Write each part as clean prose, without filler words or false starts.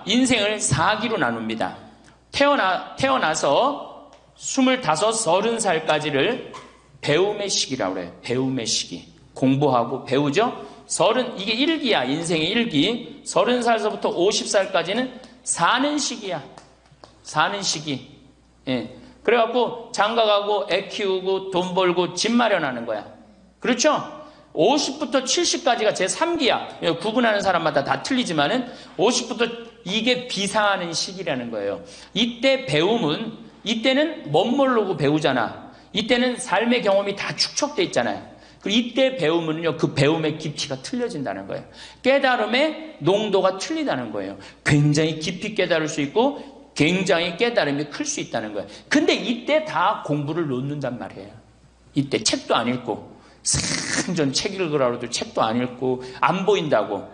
인생을 4기로 나눕니다. 태어나서 25, 30살까지를 배움의 시기라고 그래요. 배움의 시기. 공부하고 배우죠? 이게 1기야. 인생의 1기. 30살서부터 50살까지는 사는 시기야. 사는 시기. 예. 그래갖고 장가가고 애 키우고 돈 벌고 집 마련하는 거야. 그렇죠? 50부터 70까지가 제 3기야. 구분하는 사람마다 다 틀리지만은 50부터 이게 비상하는 시기라는 거예요. 이때 배움은, 이때는 못 모르고 배우잖아. 이때는 삶의 경험이 다 축적돼 있잖아요. 그리고 이때 배우면요, 그 배움의 깊이가 틀려진다는 거예요. 깨달음의 농도가 틀리다는 거예요. 굉장히 깊이 깨달을 수 있고 굉장히 깨달음이 클 수 있다는 거예요. 근데 이때 다 공부를 놓는단 말이에요. 이때 책도 안 읽고, 생전 책 읽으라고 해도 책도 안 읽고, 안 보인다고.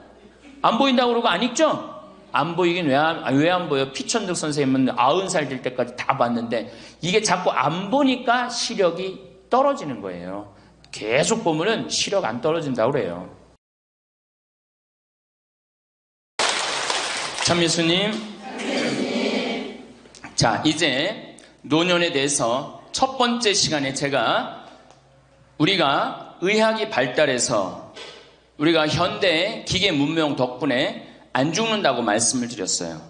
안 보인다고 그러고 안 읽죠? 안 보이긴 왜 안 보여? 피천득 선생님은 90살 될 때까지 다 봤는데, 이게 자꾸 안 보니까 시력이 떨어지는 거예요. 계속 보면은 시력 안 떨어진다고 그래요. 참예수님. 자, 이제 노년에 대해서 첫 번째 시간에 우리가 의학이 발달해서 우리가 현대 기계 문명 덕분에 안 죽는다고 말씀을 드렸어요.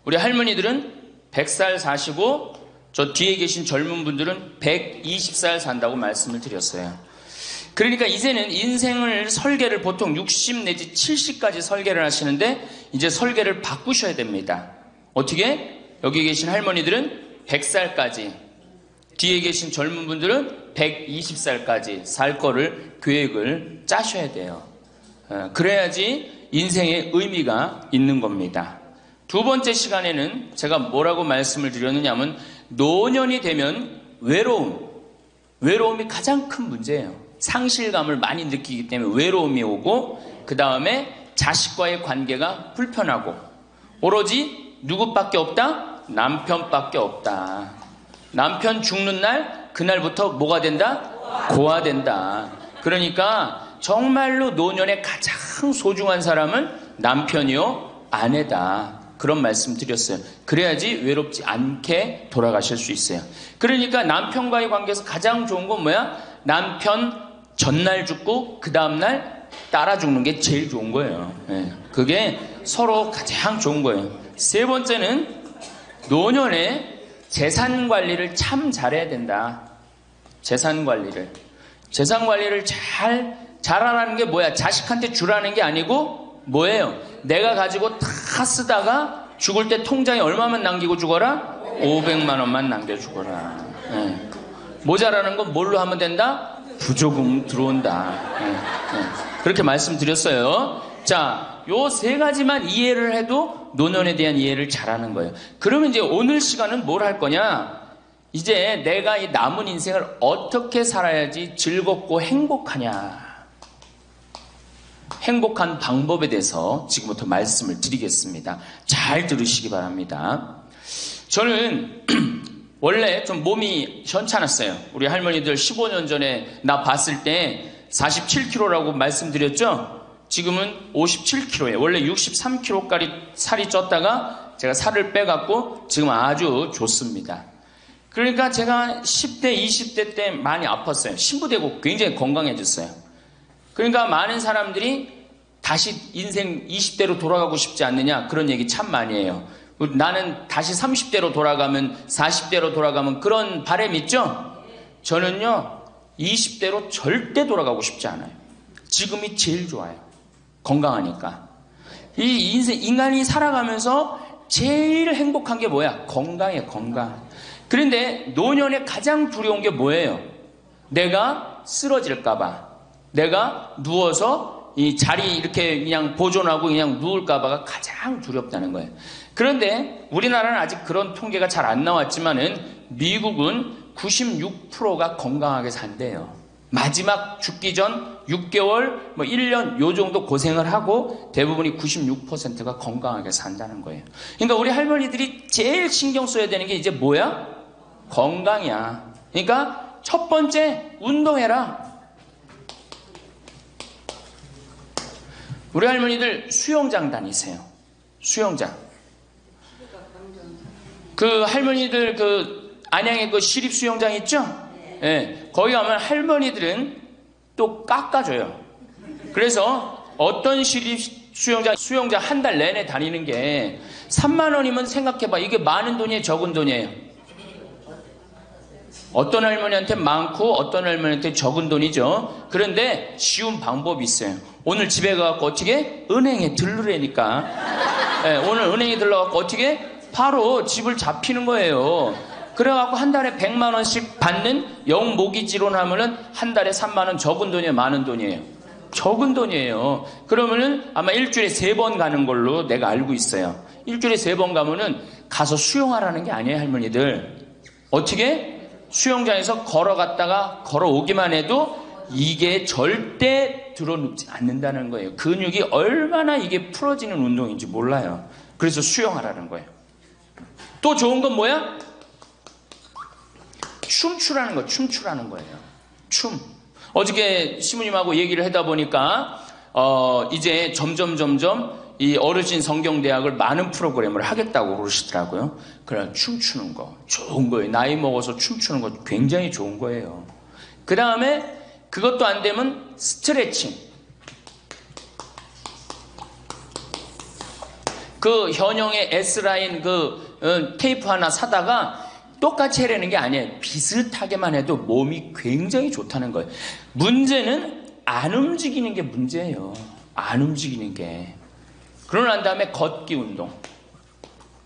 우리 할머니들은 100살 사시고 저 뒤에 계신 젊은 분들은 120살 산다고 말씀을 드렸어요. 그러니까 이제는 인생을 설계를 보통 60 내지 70까지 설계를 하시는데 이제 설계를 바꾸셔야 됩니다. 어떻게? 여기 계신 할머니들은 100살까지, 뒤에 계신 젊은 분들은 120살까지 살 거를 계획을 짜셔야 돼요. 그래야지 인생의 의미가 있는 겁니다. 두 번째 시간에는 제가 뭐라고 말씀을 드렸느냐면 노년이 되면 외로움이 가장 큰 문제예요. 상실감을 많이 느끼기 때문에 외로움이 오고 그 다음에 자식과의 관계가 불편하고 오로지 누구밖에 없다? 남편밖에 없다. 남편 죽는 날 그날부터 뭐가 된다? 고아된다. 그러니까 정말로 노년에 가장 소중한 사람은 남편이요 아내다. 그런 말씀 드렸어요. 그래야지 외롭지 않게 돌아가실 수 있어요. 그러니까 남편과의 관계에서 가장 좋은 건 뭐야? 남편 전날 죽고 그 다음날 따라 죽는 게 제일 좋은 거예요. 그게 서로 가장 좋은 거예요. 세 번째는 노년에 재산 관리를 참 잘해야 된다. 재산 관리를 잘하라는 게 뭐야? 자식한테 주라는 게 아니고 뭐예요? 내가 가지고 다 쓰다가 죽을 때 통장에 얼마만 남기고 죽어라? 500만 원만 남겨 죽어라. 모자라는 건 뭘로 하면 된다? 부조금 들어온다. 그렇게 말씀드렸어요. 자, 요 세 가지만 이해를 해도 노년에 대한 이해를 잘하는 거예요. 그러면 이제 오늘 시간은 뭘 할 거냐? 이제 내가 이 남은 인생을 어떻게 살아야지 즐겁고 행복하냐? 행복한 방법에 대해서 지금부터 말씀을 드리겠습니다. 잘 들으시기 바랍니다. 저는 원래 좀 몸이 현찮았어요. 우리 할머니들 15년 전에 나 봤을 때 47kg라고 말씀드렸죠? 지금은 57kg예요. 원래 63kg까지 살이 쪘다가 제가 살을 빼갖고 지금 아주 좋습니다. 그러니까 제가 10대, 20대 때 많이 아팠어요. 신부되고 굉장히 건강해졌어요. 그러니까 많은 사람들이 다시 인생 20대로 돌아가고 싶지 않느냐 그런 얘기 참 많이 해요. 나는 다시 30대로 돌아가면 40대로 돌아가면 그런 바람 있죠? 저는요 20대로 절대 돌아가고 싶지 않아요. 지금이 제일 좋아요. 건강하니까. 이 인간이 살아가면서 제일 행복한 게 뭐야? 건강이에요. 건강. 그런데 노년에 가장 두려운 게 뭐예요? 내가 쓰러질까봐, 내가 누워서 이 자리 이렇게 그냥 보존하고 그냥 누울까봐가 가장 두렵다는 거예요. 그런데 우리나라는 아직 그런 통계가 잘 안 나왔지만은 미국은 96%가 건강하게 산대요. 마지막 죽기 전 6개월, 1년 요 정도 고생을 하고 대부분이 96%가 건강하게 산다는 거예요. 그러니까 우리 할머니들이 제일 신경 써야 되는 게 이제 뭐야? 건강이야. 그러니까 첫 번째 운동해라. 우리 할머니들 수영장 다니세요. 수영장. 그 할머니들 그 안양에 그 시립 수영장 있죠? 예, 거기 가면 할머니들은 또 깎아줘요. 그래서 어떤 시립 수영장 한 달 내내 다니는 게 3만 원이면 생각해봐. 이게 많은 돈이에요, 적은 돈이에요? 어떤 할머니한테 많고 어떤 할머니한테 적은 돈이죠. 그런데 쉬운 방법이 있어요. 오늘 집에 가서 어떻게? 은행에 들르라니까. 예, 오늘 은행에 들러갖고 어떻게? 바로 집을 잡히는 거예요. 그래갖고 한 달에 100만 원씩 받는 영모기지론 하면은 한 달에 3만 원 적은 돈이에요, 많은 돈이에요? 적은 돈이에요. 그러면은 아마 일주일에 3번 가는 걸로 내가 알고 있어요. 일주일에 3번 가면은 가서 수영하라는 게 아니에요, 할머니들. 어떻게? 수영장에서 걸어갔다가 걸어오기만 해도 이게 절대 들어눕지 않는다는 거예요. 근육이 얼마나 이게 풀어지는 운동인지 몰라요. 그래서 수영하라는 거예요. 또 좋은 건 뭐야? 춤추라는 거, 춤추라는 거예요. 춤. 어저께 시부님하고 얘기를 하다 보니까 이제 점점 이 어르신 성경대학을 많은 프로그램을 하겠다고 그러시더라고요. 그래, 춤추는 거 좋은 거예요. 나이 먹어서 춤추는 거 굉장히 좋은 거예요. 그 다음에 그것도 안 되면 스트레칭. 그 현영의 S라인 그 테이프 하나 사다가 똑같이 해라는 게 아니에요. 비슷하게만 해도 몸이 굉장히 좋다는 거예요. 문제는 안 움직이는 게 문제예요. 안 움직이는 게. 그러고 난 다음에 걷기 운동.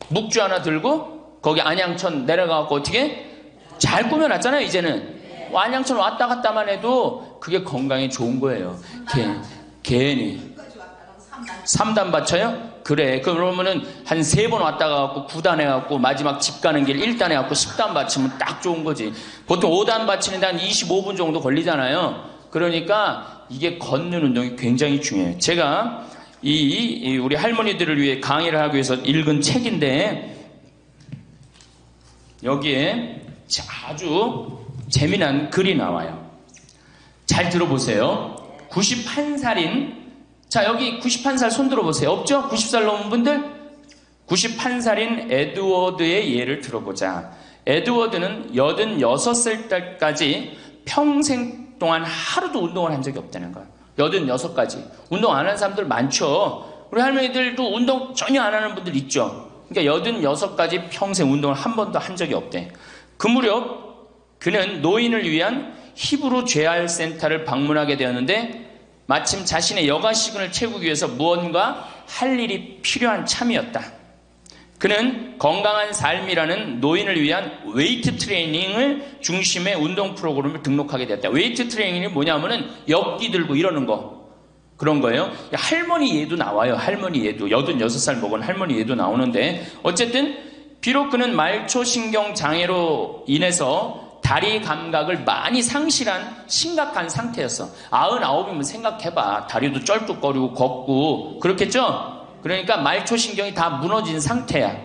묵주 하나 들고 거기 안양천 내려가고 어떻게? 잘 꾸며놨잖아요, 이제는. 안양천 왔다 갔다만 해도 그게 건강에 좋은 거예요. 괜히. 3단 받쳐요? 그래. 그러면은 한 3번 왔다 가갖고 9단 해갖고 마지막 집 가는 길 1단 해갖고 10단 받치면 딱 좋은 거지. 보통 5단 받치는데 한 25분 정도 걸리잖아요. 그러니까 이게 걷는 운동이 굉장히 중요해요. 제가 우리 할머니들을 위해 강의를 하기 위해서 읽은 책인데 여기에 아주 재미난 글이 나와요. 잘 들어보세요. 91살인 자, 여기 91살 손 들어보세요. 없죠? 90살 넘은 분들? 91살인 에드워드의 예를 들어보자. 에드워드는 86살 때까지 평생 동안 하루도 운동을 한 적이 없다는 거예요. 86까지. 운동 안 하는 사람들 많죠? 우리 할머니들도 운동 전혀 안 하는 분들 있죠? 그러니까 86까지 평생 운동을 한 번도 한 적이 없대. 그 무렵 그는 노인을 위한 히브루 재활 센터를 방문하게 되었는데 마침 자신의 여가 시간을 채우기 위해서 무언가 할 일이 필요한 참이었다. 그는 건강한 삶이라는 노인을 위한 웨이트 트레이닝을 중심의 운동 프로그램을 등록하게 되었다. 웨이트 트레이닝이 뭐냐면은 역기 들고 이러는 거. 그런 거예요. 할머니 예도 나와요. 할머니 예도. 86살 먹은 할머니 예도 나오는데 어쨌든 비록 그는 말초신경 장애로 인해서 다리 감각을 많이 상실한 심각한 상태였어. 99이면 생각해봐. 다리도 쩔뚝거리고 걷고 그렇겠죠? 그러니까 말초신경이 다 무너진 상태야.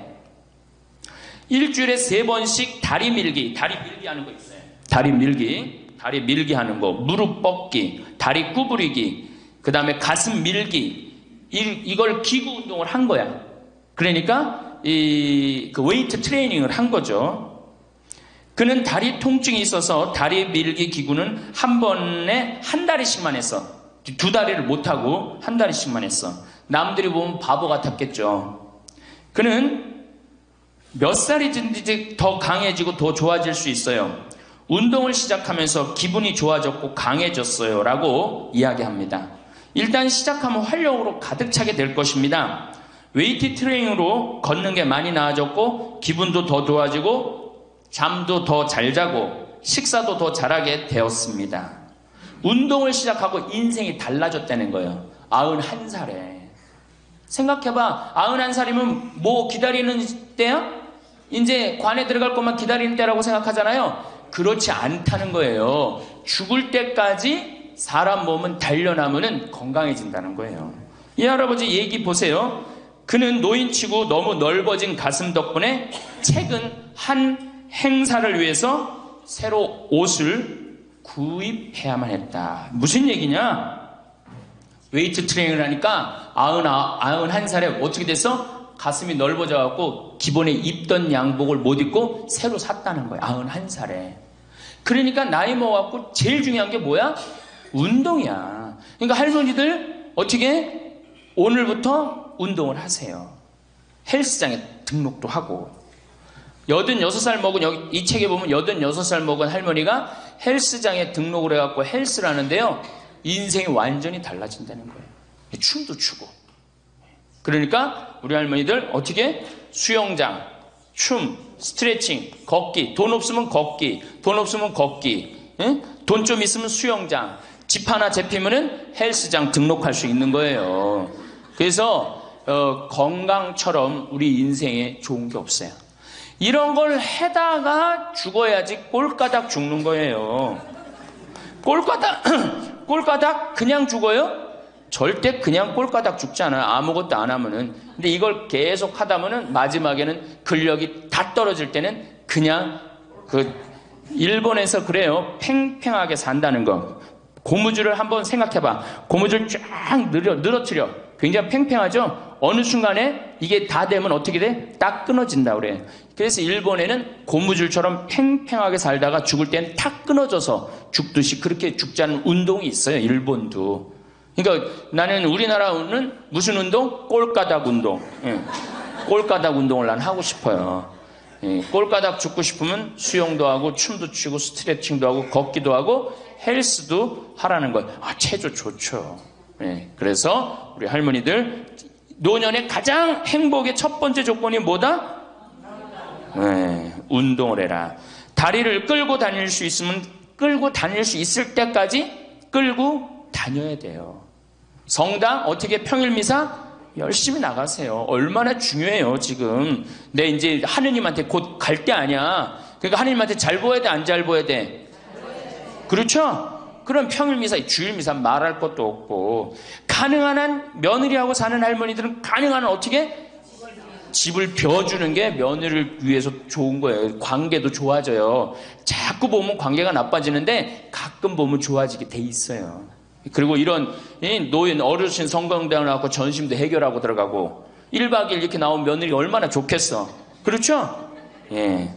일주일에 3번씩 다리 밀기 하는 거 있어요. 다리 밀기 하는 거, 무릎 뻗기, 다리 구부리기, 그 다음에 가슴 밀기, 이걸 기구 운동을 한 거야. 그러니까 그 웨이트 트레이닝을 한 거죠. 그는 다리 통증이 있어서 다리 밀기 기구는 한 번에 한 다리씩만 했어. 2다리를 못하고 한 다리씩만 했어. 남들이 보면 바보 같았겠죠. 그는 몇 살이든지 더 강해지고 더 좋아질 수 있어요. 운동을 시작하면서 기분이 좋아졌고 강해졌어요 라고 이야기합니다. 일단 시작하면 활력으로 가득 차게 될 것입니다. 웨이트 트레이닝으로 걷는 게 많이 나아졌고 기분도 더 좋아지고 잠도 더 잘 자고 식사도 더 잘하게 되었습니다. 운동을 시작하고 인생이 달라졌다는 거예요. 91살에. 생각해봐. 91살이면 뭐 기다리는 때야? 이제 관에 들어갈 것만 기다리는 때라고 생각하잖아요. 그렇지 않다는 거예요. 죽을 때까지 사람 몸은 단련하면 건강해진다는 거예요. 이 할아버지 얘기 보세요. 그는 노인치고 너무 넓어진 가슴 덕분에 최근 한 행사를 위해서 새로 옷을 구입해야만 했다. 무슨 얘기냐? 웨이트 트레이닝을 하니까 91살에 어떻게 됐어? 가슴이 넓어져갖고 기본에 입던 양복을 못 입고 새로 샀다는 거예요. 91살에. 그러니까 나이 먹어갖고 제일 중요한 게 뭐야? 운동이야. 그러니까 할머니들 어떻게 오늘부터 운동을 하세요. 헬스장에 등록도 하고. 86살 먹은, 여기 이 책에 보면 86살 먹은 할머니가 헬스장에 등록을 해갖고 헬스를 하는데요. 인생이 완전히 달라진다는 거예요. 춤도 추고. 그러니까 우리 할머니들 어떻게? 수영장, 춤, 스트레칭, 걷기. 돈 없으면 걷기. 돈 없으면 걷기. 돈 좀 있으면 수영장. 집 하나 잡히면은 헬스장 등록할 수 있는 거예요. 그래서 건강처럼 우리 인생에 좋은 게 없어요. 이런 걸 해다가 죽어야지 꼴까닥 죽는 거예요. 꼴까닥 그냥 죽어요? 절대 그냥 꼴까닥 죽지 않아요. 아무것도 안 하면은. 근데 이걸 계속 하다 보면 마지막에는 근력이 다 떨어질 때는 그냥 일본에서 그래요. 팽팽하게 산다는 거. 고무줄을 한번 생각해봐. 고무줄 쫙 늘어뜨려. 굉장히 팽팽하죠? 어느 순간에 이게 다 되면 어떻게 돼? 딱 끊어진다 그래. 그래서 일본에는 고무줄처럼 팽팽하게 살다가 죽을 때는 탁 끊어져서 죽듯이 그렇게 죽지 않은 운동이 있어요. 일본도. 그러니까 나는 우리나라는 무슨 운동? 꼴까닥 운동. 예. 꼴까닥 운동을 난 하고 싶어요. 예. 꼴까닥 죽고 싶으면 수영도 하고 춤도 추고 스트레칭도 하고 걷기도 하고 헬스도 하라는 거예요. 체조 좋죠. 예. 그래서 우리 할머니들 노년의 가장 행복의 첫 번째 조건이 뭐다? 운동을 해라. 다리를 끌고 다닐 수 있으면 끌고 다닐 수 있을 때까지 끌고 다녀야 돼요. 성당 어떻게 평일 미사 열심히 나가세요. 얼마나 중요해요. 지금 내 이제 하느님한테 곧 갈 때 아니야. 그러니까 하느님한테 잘 보여야 돼, 안 잘 보여야 돼? 그렇죠? 그럼 평일 미사, 주일 미사 말할 것도 없고. 가능한 한 며느리하고 사는 할머니들은 가능한 한 어떻게? 집을 벼주는 게 며느리를 위해서 좋은 거예요. 관계도 좋아져요. 자꾸 보면 관계가 나빠지는데 가끔 보면 좋아지게 돼 있어요. 그리고 이런 노인 어르신 성경대학 나와서 전심도 해결하고 들어가고 1박 2일 이렇게 나온 며느리 얼마나 좋겠어. 그렇죠? 예.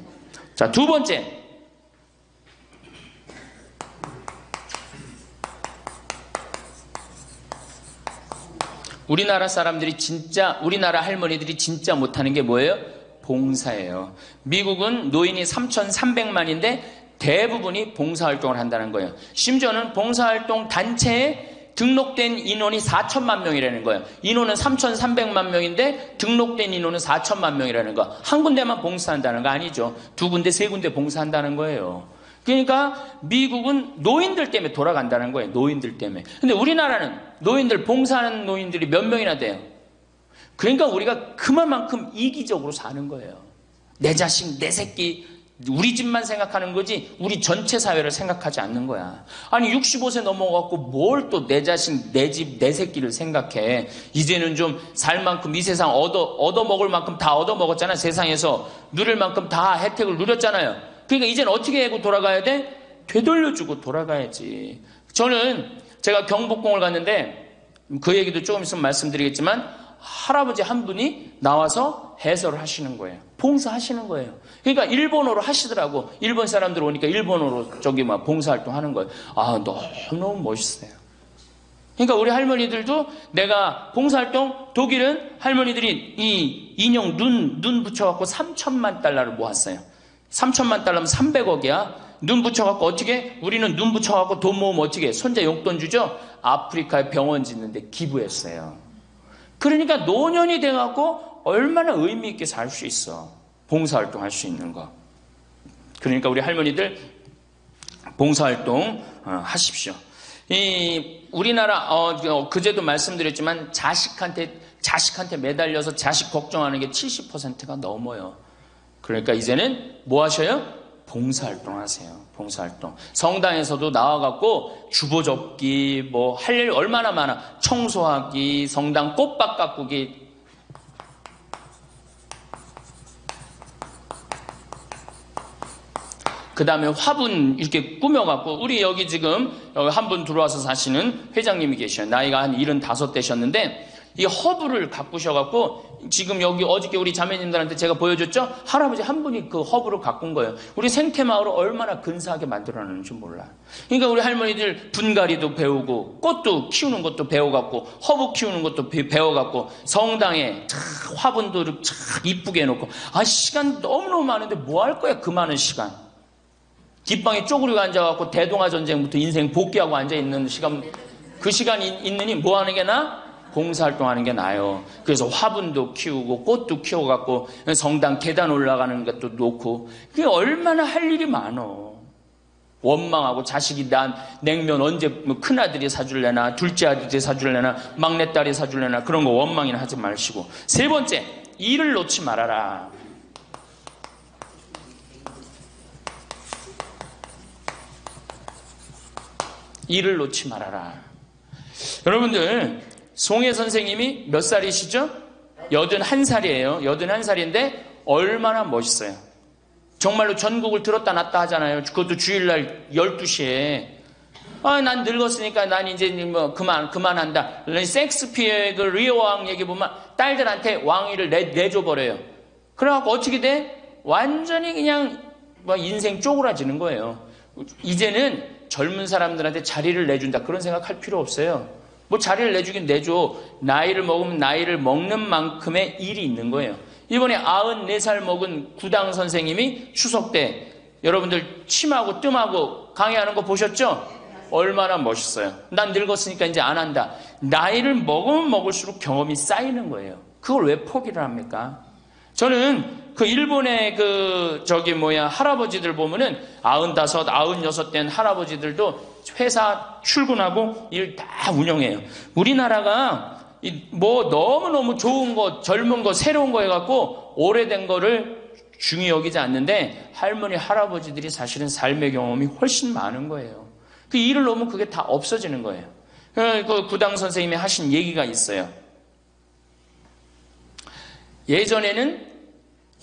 자, 두 번째. 우리나라 할머니들이 진짜 못하는 게 뭐예요? 봉사예요. 미국은 노인이 3,300만인데 대부분이 봉사활동을 한다는 거예요. 심지어는 봉사활동 단체에 등록된 인원이 4천만 명이라는 거예요. 인원은 3,300만 명인데 등록된 인원은 4천만 명이라는 거. 한 군데만 봉사한다는 거 아니죠. 두 군데, 세 군데 봉사한다는 거예요. 그러니까 미국은 노인들 때문에 돌아간다는 거예요. 노인들 때문에. 근데 우리나라는 노인들, 봉사하는 노인들이 몇 명이나 돼요. 그러니까 우리가 그만큼 이기적으로 사는 거예요. 내 자식, 내 새끼, 우리 집만 생각하는 거지 우리 전체 사회를 생각하지 않는 거야. 아니 65세 넘어갖고 뭘 또 내 자식, 내 집, 내 새끼를 생각해. 이제는 좀 살 만큼 이 세상 얻어먹을 만큼 다 얻어먹었잖아. 세상에서 누릴 만큼 다 혜택을 누렸잖아요. 그러니까 이제는 어떻게 하고 돌아가야 돼? 되돌려주고 돌아가야지. 제가 경복궁을 갔는데 그 얘기도 조금 있으면 말씀드리겠지만 할아버지 한 분이 나와서 해설을 하시는 거예요. 봉사하시는 거예요. 그러니까 일본어로 하시더라고. 일본 사람들 오니까 일본어로 봉사활동 하는 거예요. 너무 멋있어요. 그러니까 우리 할머니들도 내가 봉사활동, 독일은 할머니들이 이 인형 눈 붙여갖고 3천만 달러를 모았어요. 3천만 달러면 300억이야. 눈 붙여갖고 어떻게? 우리는 눈 붙여갖고 돈 모으면 어떻게? 손자 용돈 주죠? 아프리카에 병원 짓는데 기부했어요. 그러니까 노년이 돼갖고 얼마나 의미 있게 살 수 있어. 봉사활동 할 수 있는 거. 그러니까 우리 할머니들 봉사활동 하십시오. 우리나라 그제도 말씀드렸지만 자식한테 매달려서 자식 걱정하는 게 70%가 넘어요. 그러니까 이제는 뭐 하셔요? 봉사활동 하세요. 봉사활동. 성당에서도 나와갖고 주보 접기, 할 일 얼마나 많아. 청소하기, 성당 꽃밭 가꾸기. 그 다음에 화분 이렇게 꾸며갖고, 우리 여기 지금 한 분 들어와서 사시는 회장님이 계셔요. 나이가 한 75 되셨는데, 이 허브를 가꾸셔갖고 지금 여기 어저께 우리 자매님들한테 제가 보여줬죠? 할아버지 한 분이 그 허브를 가꾼 거예요. 우리 생태마을을 얼마나 근사하게 만들어놨는지 몰라. 그러니까 우리 할머니들 분갈이도 배우고 꽃도 키우는 것도 배워갖고 허브 키우는 것도 배워갖고 성당에 화분도 참 이쁘게 해놓고 시간 너무너무 많은데 뭐 할 거야 그 많은 시간. 뒷방에 쪼그리고 앉아갖고 대동아전쟁부터 인생 복귀하고 앉아있는 시간, 그 시간이 있느니 뭐 하는 게 나아? 봉사활동하는 게 나아요. 그래서 화분도 키우고 꽃도 키워갖고 성당 계단 올라가는 것도 놓고 그게 얼마나 할 일이 많어. 원망하고 자식이 난 냉면 언제 큰아들이 사줄래나 둘째 아들이 사줄래나 막내딸이 사줄래나 그런 거 원망이나 하지 마시고. 세 번째, 일을 놓지 말아라. 일을 놓지 말아라. 여러분들 송혜 선생님이 몇 살이시죠? 81살이에요. 81살인데 얼마나 멋있어요. 정말로 전국을 들었다 놨다 하잖아요. 그것도 주일날 12시에. 난 늙었으니까 난 이제 뭐 그만한다. 섹스피어의 그 리어 왕 얘기 보면 딸들한테 왕위를 내줘버려요. 그래갖고 어떻게 돼? 완전히 그냥 뭐 인생 쪼그라지는 거예요. 이제는 젊은 사람들한테 자리를 내준다 그런 생각할 필요 없어요. 뭐 자리를 내주긴 내줘. 나이를 먹으면 나이를 먹는 만큼의 일이 있는 거예요. 이번에 94살 먹은 구당 선생님이 추석 때 여러분들 침하고 뜸하고 강의하는 거 보셨죠? 얼마나 멋있어요. 난 늙었으니까 이제 안 한다. 나이를 먹으면 먹을수록 경험이 쌓이는 거예요. 그걸 왜 포기를 합니까? 저는 그 일본의 할아버지들 보면은 95, 96 된 할아버지들도 회사 출근하고 일 다 운영해요. 우리나라가 뭐 너무너무 좋은 거, 젊은 거, 새로운 거 해갖고 오래된 거를 중히 여기지 않는데 할머니, 할아버지들이 사실은 삶의 경험이 훨씬 많은 거예요. 그 일을 놓으면 그게 다 없어지는 거예요. 그 구당 선생님이 하신 얘기가 있어요. 예전에는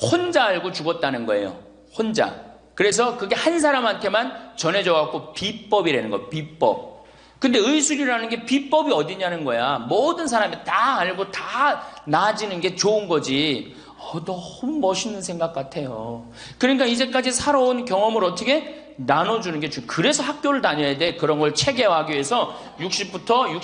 혼자 알고 죽었다는 거예요. 혼자. 그래서 그게 한 사람한테만 전해져갖고 비법이라는 거예요. 비법. 근데 의술이라는 게 비법이 어디냐는 거야. 모든 사람이 다 알고 다 나아지는 게 좋은 거지. 너무 멋있는 생각 같아요. 그러니까 이제까지 살아온 경험을 어떻게 나눠주는 게 중요해요. 그래서 학교를 다녀야 돼. 그런 걸 체계화하기 위해서 60부터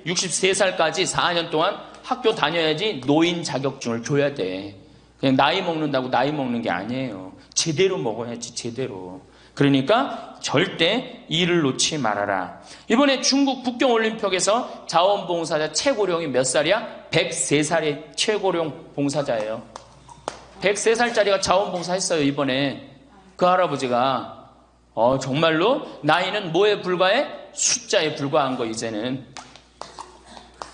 63살까지 4년 동안 학교 다녀야지 노인 자격증을 줘야 돼. 그냥 나이 먹는다고 나이 먹는 게 아니에요. 제대로 먹어야지, 제대로. 그러니까 절대 일을 놓지 말아라. 이번에 중국 북경올림픽에서 자원봉사자 최고령이 몇 살이야? 103살의 최고령 봉사자예요. 103살짜리가 자원봉사 했어요, 이번에. 그 할아버지가. 정말로 나이는 뭐에 불과해? 숫자에 불과한 거, 이제는.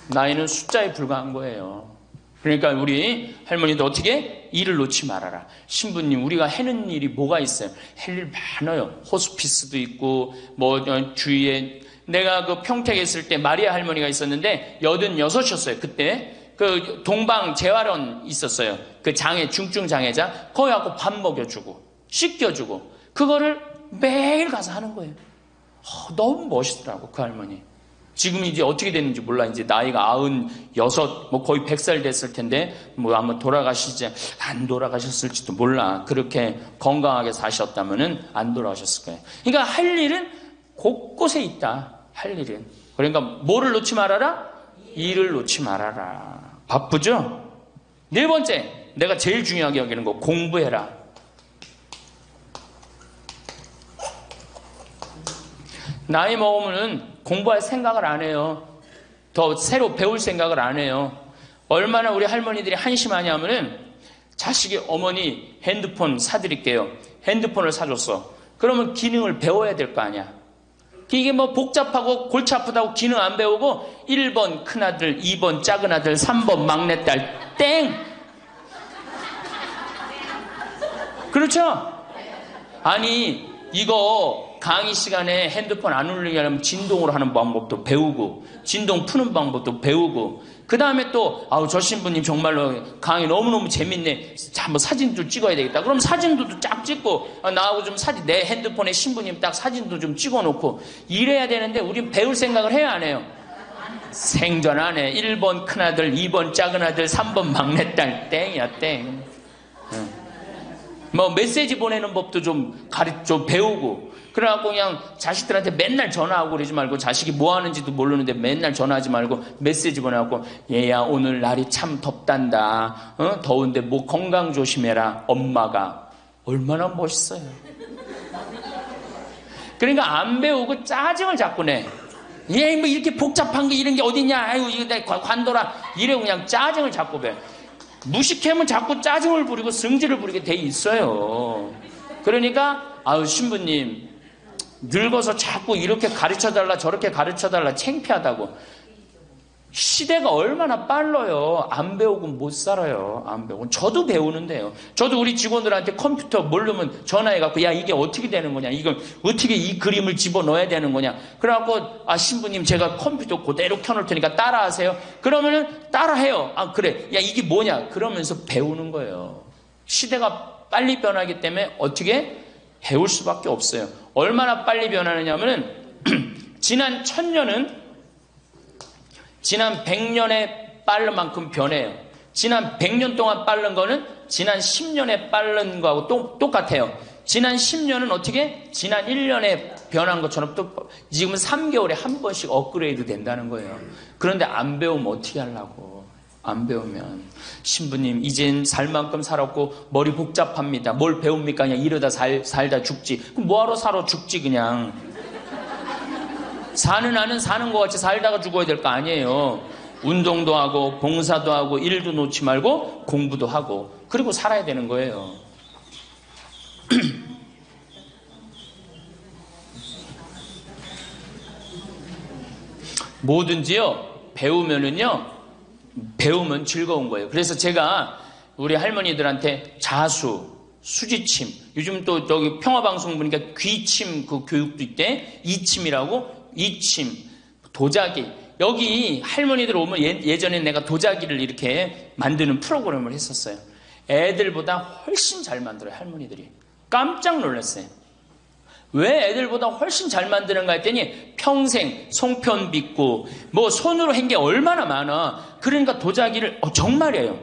나이는 숫자에 불과한 거예요. 그러니까 우리 할머니도 어떻게? 일을 놓지 말아라. 신부님, 우리가 해는 일이 뭐가 있어요? 할 일 많아요. 호스피스도 있고, 주위에. 내가 그 평택에 있을 때 마리아 할머니가 있었는데, 86이었어요. 그때. 그 동방 재활원 있었어요. 그 중증 장애자. 거기 가고 밥 먹여주고, 씻겨주고. 그거를 매일 가서 하는 거예요. 너무 멋있더라고, 그 할머니. 지금 이제 어떻게 됐는지 몰라. 이제 나이가 96, 거의 100살 됐을 텐데, 아마 안 돌아가셨을지도 몰라. 그렇게 건강하게 사셨다면은 안 돌아가셨을 거예요. 그러니까 할 일은 곳곳에 있다. 할 일은. 그러니까 뭐를 놓지 말아라? 일을 놓지 말아라. 바쁘죠? 네 번째, 내가 제일 중요하게 여기는 거, 공부해라. 나이 먹으면은 공부할 생각을 안 해요. 더 새로 배울 생각을 안 해요. 얼마나 우리 할머니들이 한심하냐면은 자식이 어머니 핸드폰 사드릴게요. 핸드폰을 사줬어. 그러면 기능을 배워야 될 거 아니야. 이게 복잡하고 골치 아프다고 기능 안 배우고 1번 큰아들, 2번 작은아들, 3번 막내딸 땡! 그렇죠? 아니 이거 강의 시간에 핸드폰 안 울리게 하려면 진동으로 하는 방법도 배우고 진동 푸는 방법도 배우고 그 다음에 또 저 신부님 정말로 강의 너무너무 재밌네. 한번 사진 좀 찍어야 되겠다. 그럼 사진도 쫙 찍고 나하고 좀 내 핸드폰에 신부님 딱 사진도 좀 찍어놓고 이래야 되는데 우린 배울 생각을 해야 안 해요? 생전 안에 1번 큰아들, 2번 작은아들, 3번 막내딸 땡이야 땡. 뭐 메시지 보내는 법도 좀 배우고, 그래갖고 그냥 자식들한테 맨날 전화하고 그러지 말고, 자식이 뭐 하는지도 모르는데 맨날 전화하지 말고 메시지 보내갖고, 얘야 오늘 날이 참 덥단다, 더운데 뭐 건강 조심해라. 엄마가 얼마나 멋있어요. 그러니까 안 배우고 짜증을 자꾸 내. 얘 뭐 이렇게 복잡한 게 이런 게 어딨냐, 아이고 이거 내가 관둬라, 이래 그냥 짜증을 자꾸 배. 무식하면 자꾸 짜증을 부리고 성질을 부리게 돼 있어요. 그러니까 아유 신부님 늙어서 자꾸 이렇게 가르쳐달라 저렇게 가르쳐달라 창피하다고. 시대가 얼마나 빨라요. 안 배우고 못 살아요. 안 배우고. 저도 배우는데요. 저도 우리 직원들한테 컴퓨터 모르면 전화해갖고 야 이게 어떻게 되는 거냐, 이걸 어떻게 이 그림을 집어넣어야 되는 거냐. 그래갖고 아 신부님 제가 컴퓨터 그대로 켜놓을 테니까 따라하세요. 그러면은 따라해요. 아 그래, 야 이게 뭐냐, 그러면서 배우는 거예요. 시대가 빨리 변하기 때문에 어떻게 배울 수밖에 없어요. 얼마나 빨리 변하느냐면은 지난 1000년은 지난 100년에 빠른 만큼 변해요. 지난 100년 동안 빠른 거는 지난 10년에 빠른 거하고 똑같아요. 지난 10년은 어떻게? 지난 1년에 변한 것처럼 또 지금은 3개월에 한 번씩 업그레이드 된다는 거예요. 그런데 안 배우면 어떻게 하려고. 안 배우면 신부님 이젠 살 만큼 살았고 머리 복잡합니다. 뭘 배웁니까? 그냥 이러다 살다 죽지. 그럼 뭐하러 살아 죽지 그냥. 사는 나는 사는 것 같이 살다가 죽어야 될 거 아니에요. 운동도 하고 봉사도 하고 일도 놓지 말고 공부도 하고 그리고 살아야 되는 거예요. 뭐든지요 배우면 즐거운 거예요. 그래서 제가 우리 할머니들한테 자수, 수지침, 요즘 또 저기 평화방송 보니까 귀침 그 교육도 있대. 이침이라고. 이침, 도자기. 여기 할머니들 오면 예전에 내가 도자기를 이렇게 만드는 프로그램을 했었어요. 애들보다 훨씬 잘 만들어요. 할머니들이. 깜짝 놀랐어요. 왜 애들보다 훨씬 잘 만드는가 했더니 평생 송편 빚고 뭐 손으로 한 게 얼마나 많아. 그러니까 도자기를 정말이에요.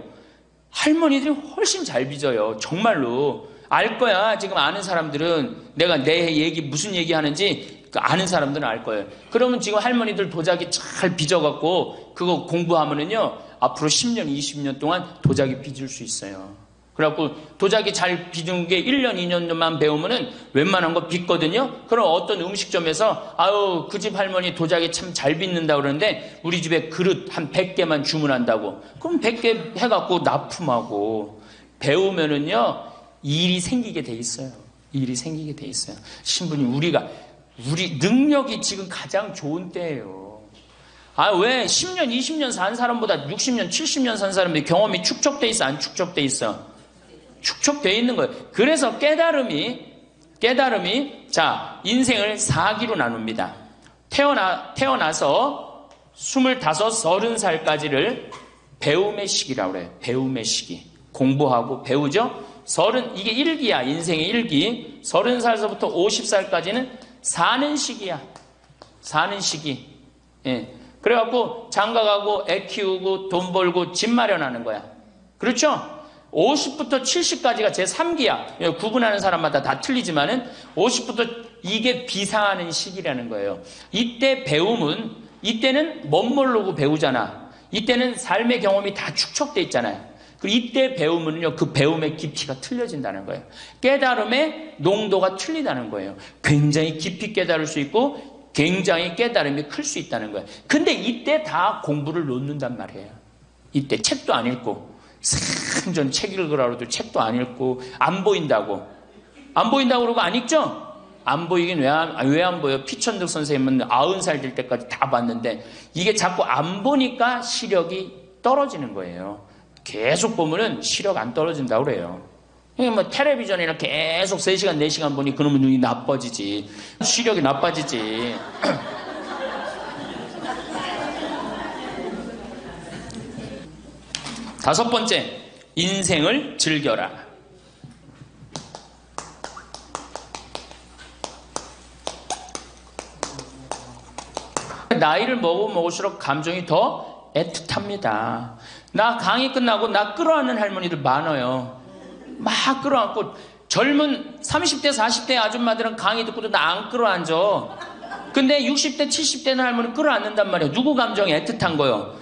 할머니들이 훨씬 잘 빚어요. 정말로. 알 거야. 지금 아는 사람들은 내가 내 얘기 무슨 얘기 하는지 아는 사람들은 알 거예요. 그러면 지금 할머니들 도자기 잘 빚어갖고 그거 공부하면은요 앞으로 10년 20년 동안 도자기 빚을 수 있어요. 그래갖고 도자기 잘 빚은 게 1년 2년만 배우면은 웬만한 거 빚거든요. 그럼 어떤 음식점에서 아유 그 집 할머니 도자기 참 잘 빚는다 그러는데 우리 집에 그릇 한 100개만 주문한다고. 그럼 100개 해갖고 납품하고. 배우면은요 일이 생기게 돼 있어요. 일이 생기게 돼 있어요. 신부님 우리 능력이 지금 가장 좋은 때예요. 아, 왜 10년, 20년 산 사람보다 60년, 70년 산 사람들이 경험이 축적돼 있어, 안 축적돼 있어? 축적돼 있는 거예요. 그래서 깨달음이 자, 인생을 4기로 나눕니다. 태어나서 25, 30살까지를 배움의 시기라고 그래요. 배움의 시기. 공부하고 배우죠? 이게 1기야. 인생의 1기. 30살서부터 50살까지는 사는 시기야. 사는 시기. 예. 그래갖고 장가가고 애 키우고 돈 벌고 집 마련하는 거야. 그렇죠? 50부터 70까지가 제 3기야. 구분하는 사람마다 다 틀리지만은 50부터 이게 비상하는 시기라는 거예요. 이때 이때는 멋모르고 배우잖아. 이때는 삶의 경험이 다 축적돼 있잖아요. 그리고 이때 배우면요, 그 배움의 깊이가 틀려진다는 거예요. 깨달음의 농도가 틀리다는 거예요. 굉장히 깊이 깨달을 수 있고 굉장히 깨달음이 클 수 있다는 거예요. 근데 이때 다 공부를 놓는단 말이에요. 이때 책도 안 읽고 생전 책 읽으라고 해도 책도 안 읽고 안 보인다고 그러고 안 읽죠? 안 보이긴 왜 안 보여? 피천득 선생님은 90살 될 때까지 다 봤는데 이게 자꾸 안 보니까 시력이 떨어지는 거예요. 계속 보면은 시력 안 떨어진다고 그래요. 뭐 텔레비전이나 계속 3시간 4시간 보니 그놈의 눈이 나빠지지. 시력이 나빠지지. 다섯 번째, 인생을 즐겨라. 나이를 먹을수록 감정이 더 애틋합니다. 나 강의 끝나고 나 끌어안는 할머니들 많아요. 막 끌어안고 젊은 30대 40대 아줌마들은 강의 듣고도 나 안 끌어안죠. 근데 60대 70대는 할머니 끌어안는단 말이에요. 누구 감정이 애틋한 거예요?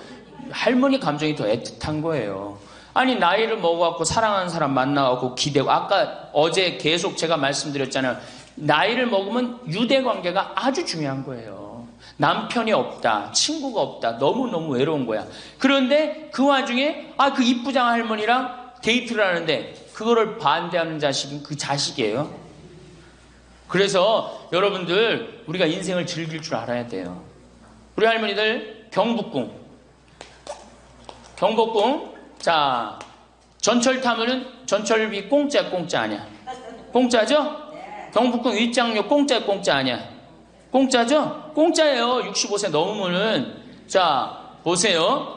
할머니 감정이 더 애틋한 거예요. 아니 나이를 먹어갖고 사랑하는 사람 만나갖고 기대고, 아까 어제 계속 제가 말씀드렸잖아요. 나이를 먹으면 유대관계가 아주 중요한 거예요. 남편이 없다, 친구가 없다, 너무너무 외로운 거야. 그런데 그 와중에 그 이쁘장 할머니랑 데이트를 하는데 그거를 반대하는 자식이 그 자식이에요. 그래서 여러분들 우리가 인생을 즐길 줄 알아야 돼요. 우리 할머니들 경복궁 자 전철 타면은 전철비 공짜 아니야? 공짜죠? 경복궁 윗장료 공짜 아니야? 공짜죠? 공짜예요. 65세 넘으면은. 자 보세요.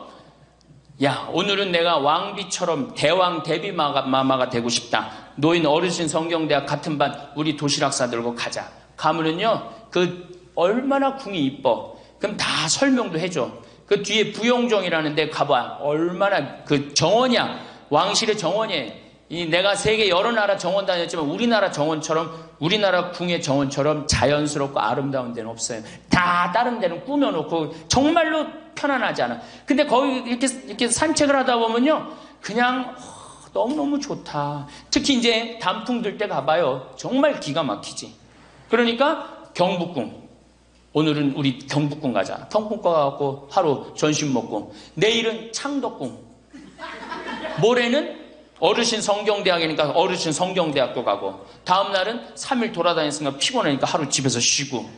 야, 오늘은 내가 왕비처럼 대왕 대비마마가 되고 싶다. 노인 어르신 성경대학 같은 반 우리 도시락 싸들고 가자. 가면은요, 그 얼마나 궁이 이뻐. 그럼 다 설명도 해줘. 그 뒤에 부용정이라는 데 가봐. 얼마나 그 정원이야. 왕실의 정원이에요. 내가 세계 여러 나라 정원 다녔지만 우리나라 정원처럼, 우리나라 궁의 정원처럼 자연스럽고 아름다운 데는 없어요. 다 다른 데는 꾸며놓고 정말로 편안하지 않아. 근데 거기 이렇게 산책을 하다 보면요, 그냥 너무너무 좋다. 특히 이제 단풍 들 때 가봐요. 정말 기가 막히지. 그러니까 경복궁. 오늘은 우리 경복궁 가자. 경복궁 가갖고 하루 점심 먹고, 내일은 창덕궁, 모레는 어르신 성경대학이니까 어르신 성경대학도 가고, 다음 날은 3일 돌아다녔으니까 피곤하니까 하루 집에서 쉬고,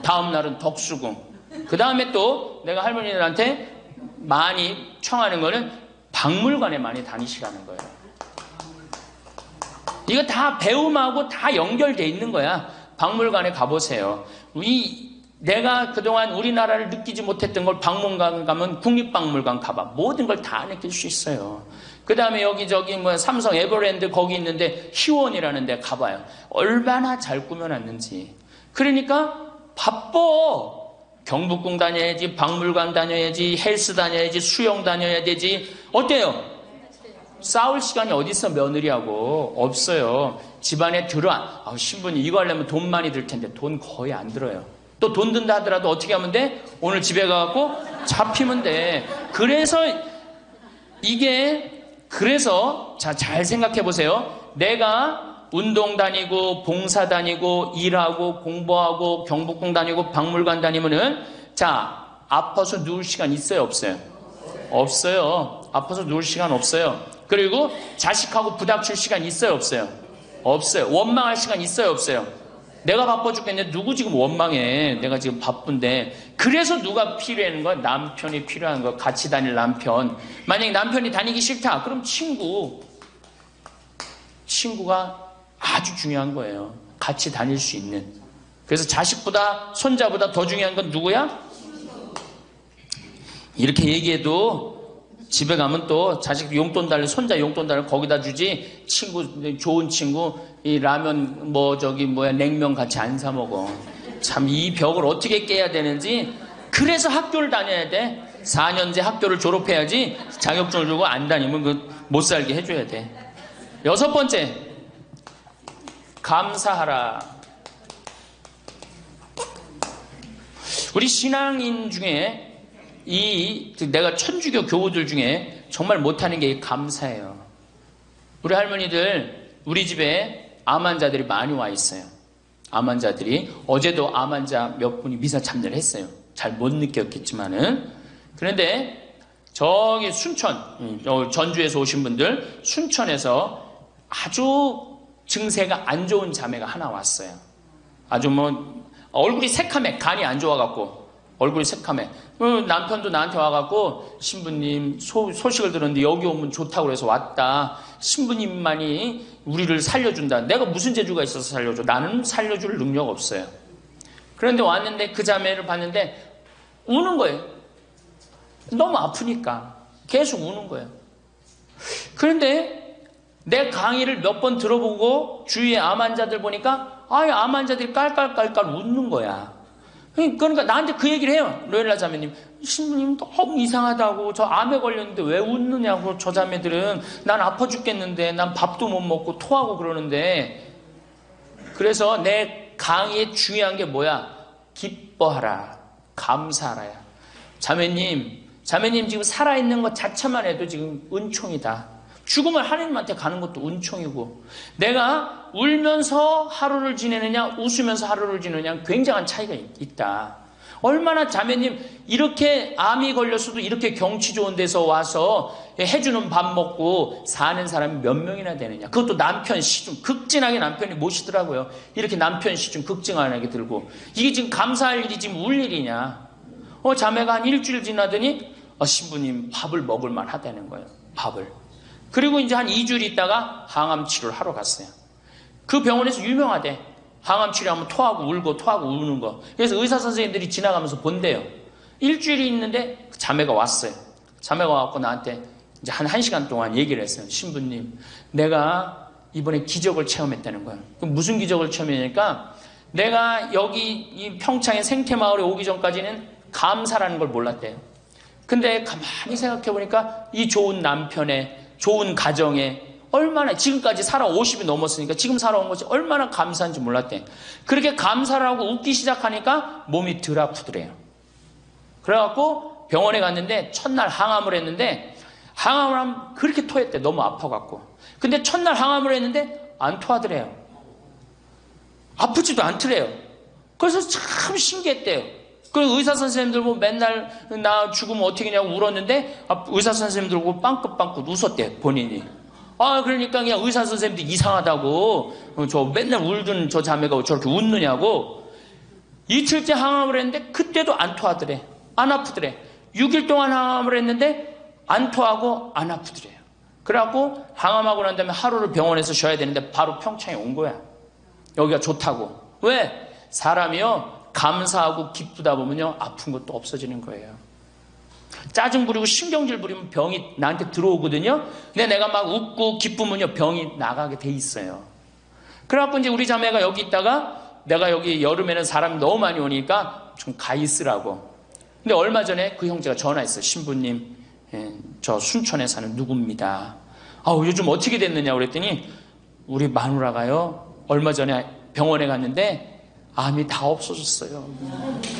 다음 날은 덕수궁. 그 다음에 또 내가 할머니들한테 많이 청하는 거는 박물관에 많이 다니시라는 거예요. 이거 다 배움하고 다 연결돼 있는 거야. 박물관에 가보세요. 내가 그동안 우리나라를 느끼지 못했던 걸 박물관 가면 국립박물관 가봐. 모든 걸 다 느낄 수 있어요. 그 다음에 여기저기 삼성 에버랜드 거기 있는데 희원이라는 데 가봐요. 얼마나 잘 꾸며놨는지. 그러니까 바빠. 경복궁 다녀야지, 박물관 다녀야지, 헬스 다녀야지, 수영 다녀야 되지. 어때요? 싸울 시간이 어디 있어, 며느리하고. 없어요. 집안에 신부님 이거 하려면 돈 많이 들 텐데 돈 거의 안 들어요. 또 돈 든다 하더라도 어떻게 하면 돼? 오늘 집에 가갖고 잡히면 돼. 그래서 잘 생각해 보세요. 내가 운동 다니고 봉사 다니고 일하고 공부하고 경복궁 다니고 박물관 다니면은, 자, 아파서 누울 시간 있어요, 없어요? 없어요. 아파서 누울 시간 없어요. 그리고 자식하고 부닥칠 시간 있어요, 없어요? 없어요. 원망할 시간 있어요, 없어요? 내가 바빠 죽겠는데 누구 지금 원망해? 내가 지금 바쁜데. 그래서 누가 필요한 거야? 남편이 필요한 거야. 같이 다닐 남편. 만약에 남편이 다니기 싫다, 그럼 친구가 아주 중요한 거예요. 같이 다닐 수 있는. 그래서 자식보다 손자보다 더 중요한 건 누구야? 이렇게 얘기해도 집에 가면 또 자식 용돈 달래, 손자 용돈 달래 거기다 주지, 좋은 친구 이 라면 냉면 같이 안 사 먹어. 참 이 벽을 어떻게 깨야 되는지. 그래서 학교를 다녀야 돼. 4년제 학교를 졸업해야지. 자격증을 주고 안 다니면 못 살게 해줘야 돼. 6번째, 감사하라. 우리 신앙인 중에 내가 천주교 교우들 중에 정말 못하는 게 감사해요. 우리 할머니들, 우리 집에 암 환자들이 많이 와 있어요. 암 환자들이. 어제도 암 환자 몇 분이 미사 참여를 했어요. 잘 못 느꼈겠지만은. 그런데 저기 순천, 전주에서 오신 분들, 순천에서 아주 증세가 안 좋은 자매가 하나 왔어요. 아주 얼굴이 새카매, 간이 안 좋아갖고 얼굴이 새카매. 남편도 나한테 와갖고, 신부님 소식을 들었는데 여기 오면 좋다고 그래서 왔다. 신부님만이 우리를 살려준다. 내가 무슨 재주가 있어서 살려줘? 나는 살려줄 능력 없어요. 그런데 왔는데 그 자매를 봤는데 우는 거예요. 너무 아프니까 계속 우는 거예요. 그런데 내 강의를 몇 번 들어보고 주위에 암 환자들 보니까 암 환자들이 깔깔깔깔 웃는 거야. 그러니까 나한테 그 얘기를 해요. 로엘라 자매님, 신부님 너무 이상하다고, 저 암에 걸렸는데 왜 웃느냐고. 저 자매들은 난 아파 죽겠는데, 난 밥도 못 먹고 토하고 그러는데. 그래서 내 강의에 중요한 게 뭐야? 기뻐하라, 감사하라야. 자매님 지금 살아있는 것 자체만 해도 지금 은총이다. 죽음을 하나님한테 가는 것도 은총이고, 내가 울면서 하루를 지내느냐 웃으면서 하루를 지내느냐 굉장한 차이가 있다. 얼마나 자매님 이렇게 암이 걸렸어도 이렇게 경치 좋은 데서 와서 해주는 밥 먹고 사는 사람이 몇 명이나 되느냐. 그것도 남편 시중, 극진하게 남편이 모시더라고요. 이렇게 남편 시중 극진하게 들고. 이게 지금 감사할 일이 지금 울 일이냐. 자매가 한 일주일 지나더니 신부님 밥을 먹을 만 하다는 거예요. 밥을. 그리고 이제 한 2주일 있다가 항암 치료를 하러 갔어요. 그 병원에서 유명하대. 항암 치료하면 토하고 울고 토하고 우는 거. 그래서 의사 선생님들이 지나가면서 본대요. 일주일이 있는데 자매가 왔어요. 자매가 와갖고 나한테 이제 한 1시간 동안 얘기를 했어요. 신부님, 내가 이번에 기적을 체험했다는 거예요. 그럼 무슨 기적을 체험했냐니까, 내가 여기 이 평창의 생태마을에 오기 전까지는 감사라는 걸 몰랐대요. 근데 가만히 생각해보니까 이 좋은 남편의, 좋은 가정에 얼마나, 지금까지 살아 50이 넘었으니까 지금 살아온 것이 얼마나 감사한지 몰랐대. 그렇게 감사를 하고 웃기 시작하니까 몸이 덜 아프더래요. 그래갖고 병원에 갔는데 첫날 항암을 했는데, 항암을 하면 그렇게 토했대. 너무 아파갖고. 근데 첫날 항암을 했는데 안 토하더래요. 아프지도 않더래요. 그래서 참 신기했대요. 그 의사 선생님들 보고 맨날 나 죽으면 어떻게냐고 울었는데, 의사 선생님들 보고 빵긋빵긋 웃었대, 본인이. 그러니까 그냥 의사 선생님들 이상하다고, 저 맨날 울던 저 자매가 저렇게 웃느냐고. 이틀째 항암을 했는데 그때도 안 토하더래. 안 아프더래. 6일 동안 항암을 했는데 안 토하고 안 아프더래요. 그래갖고 항암하고 난 다음에 하루를 병원에서 쉬어야 되는데 바로 평창에 온 거야. 여기가 좋다고. 왜? 사람이요, 감사하고 기쁘다 보면요, 아픈 것도 없어지는 거예요. 짜증 부리고 신경질 부리면 병이 나한테 들어오거든요. 근데 내가 막 웃고 기쁘면요, 병이 나가게 돼 있어요. 그래갖고 이제 우리 자매가 여기 있다가, 내가 여기 여름에는 사람이 너무 많이 오니까 좀 가 있으라고. 근데 얼마 전에 그 형제가 전화했어요. 신부님, 저 순천에 사는 누구입니다. 요즘 어떻게 됐느냐 그랬더니, 우리 마누라가요, 얼마 전에 병원에 갔는데 암이 다 없어졌어요.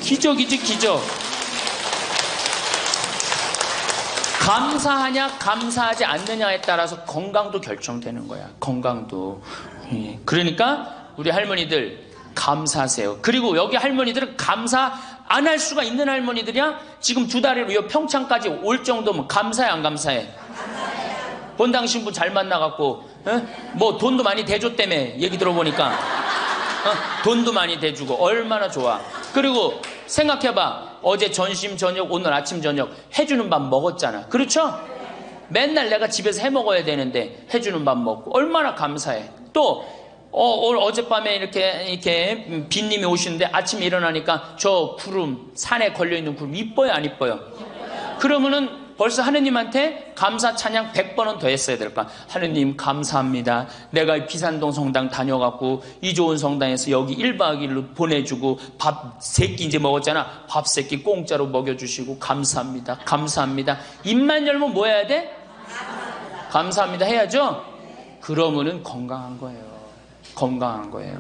기적이지, 기적. 감사하냐 감사하지 않느냐에 따라서 건강도 결정되는 거야. 건강도. 그러니까 우리 할머니들 감사하세요. 그리고 여기 할머니들은 감사 안 할 수가 있는 할머니들이야. 지금 2달에 평창까지 올 정도면 감사해 안 감사해? 본당 신부 잘 만나갖고 뭐 돈도 많이 대줬다며 얘기 들어보니까. 돈도 많이 대주고 얼마나 좋아. 그리고 생각해봐. 어제 점심 저녁 오늘 아침 저녁 해주는 밥 먹었잖아. 그렇죠? 맨날 내가 집에서 해 먹어야 되는데 해주는 밥 먹고 얼마나 감사해. 또 어젯밤에 이렇게 빈님이 오시는데 아침에 일어나니까 저 구름, 산에 걸려있는 구름 이뻐요 안 이뻐요? 그러면은 벌써 하느님한테 감사 찬양 100번은 더 했어야 될까? 하느님 감사합니다. 내가 비산동 성당 다녀갖고 이 좋은 성당에서 여기 1박 2일로 보내주고 밥 3끼 이제 먹었잖아. 밥 3끼 공짜로 먹여주시고 감사합니다. 감사합니다. 입만 열면 뭐 해야 돼? 감사합니다 해야죠? 그러면은 건강한 거예요. 건강한 거예요.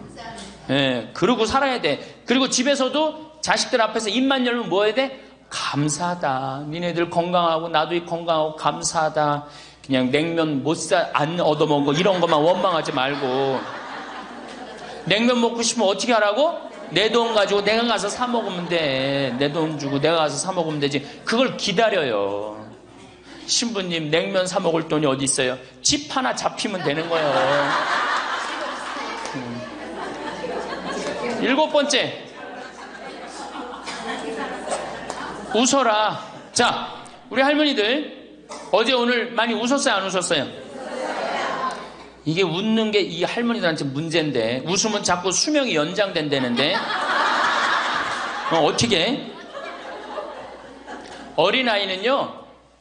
예, 그러고 살아야 돼. 그리고 집에서도 자식들 앞에서 입만 열면 뭐 해야 돼? 감사하다. 니네들 건강하고 나도 건강하고 감사하다. 그냥 냉면 안 얻어먹은 거 이런 것만 원망하지 말고. 냉면 먹고 싶으면 어떻게 하라고? 내 돈 가지고 내가 가서 사 먹으면 돼. 내 돈 주고 내가 가서 사 먹으면 되지. 그걸 기다려요. 신부님 냉면 사 먹을 돈이 어디 있어요? 집 하나 잡히면 되는 거예요. 7번째, 웃어라. 자, 우리 할머니들 어제 오늘 많이 웃었어요 안 웃었어요? 이게 웃는 게 이 할머니들한테 문제인데, 웃으면 자꾸 수명이 연장된다는데 어떻게? 어린아이는요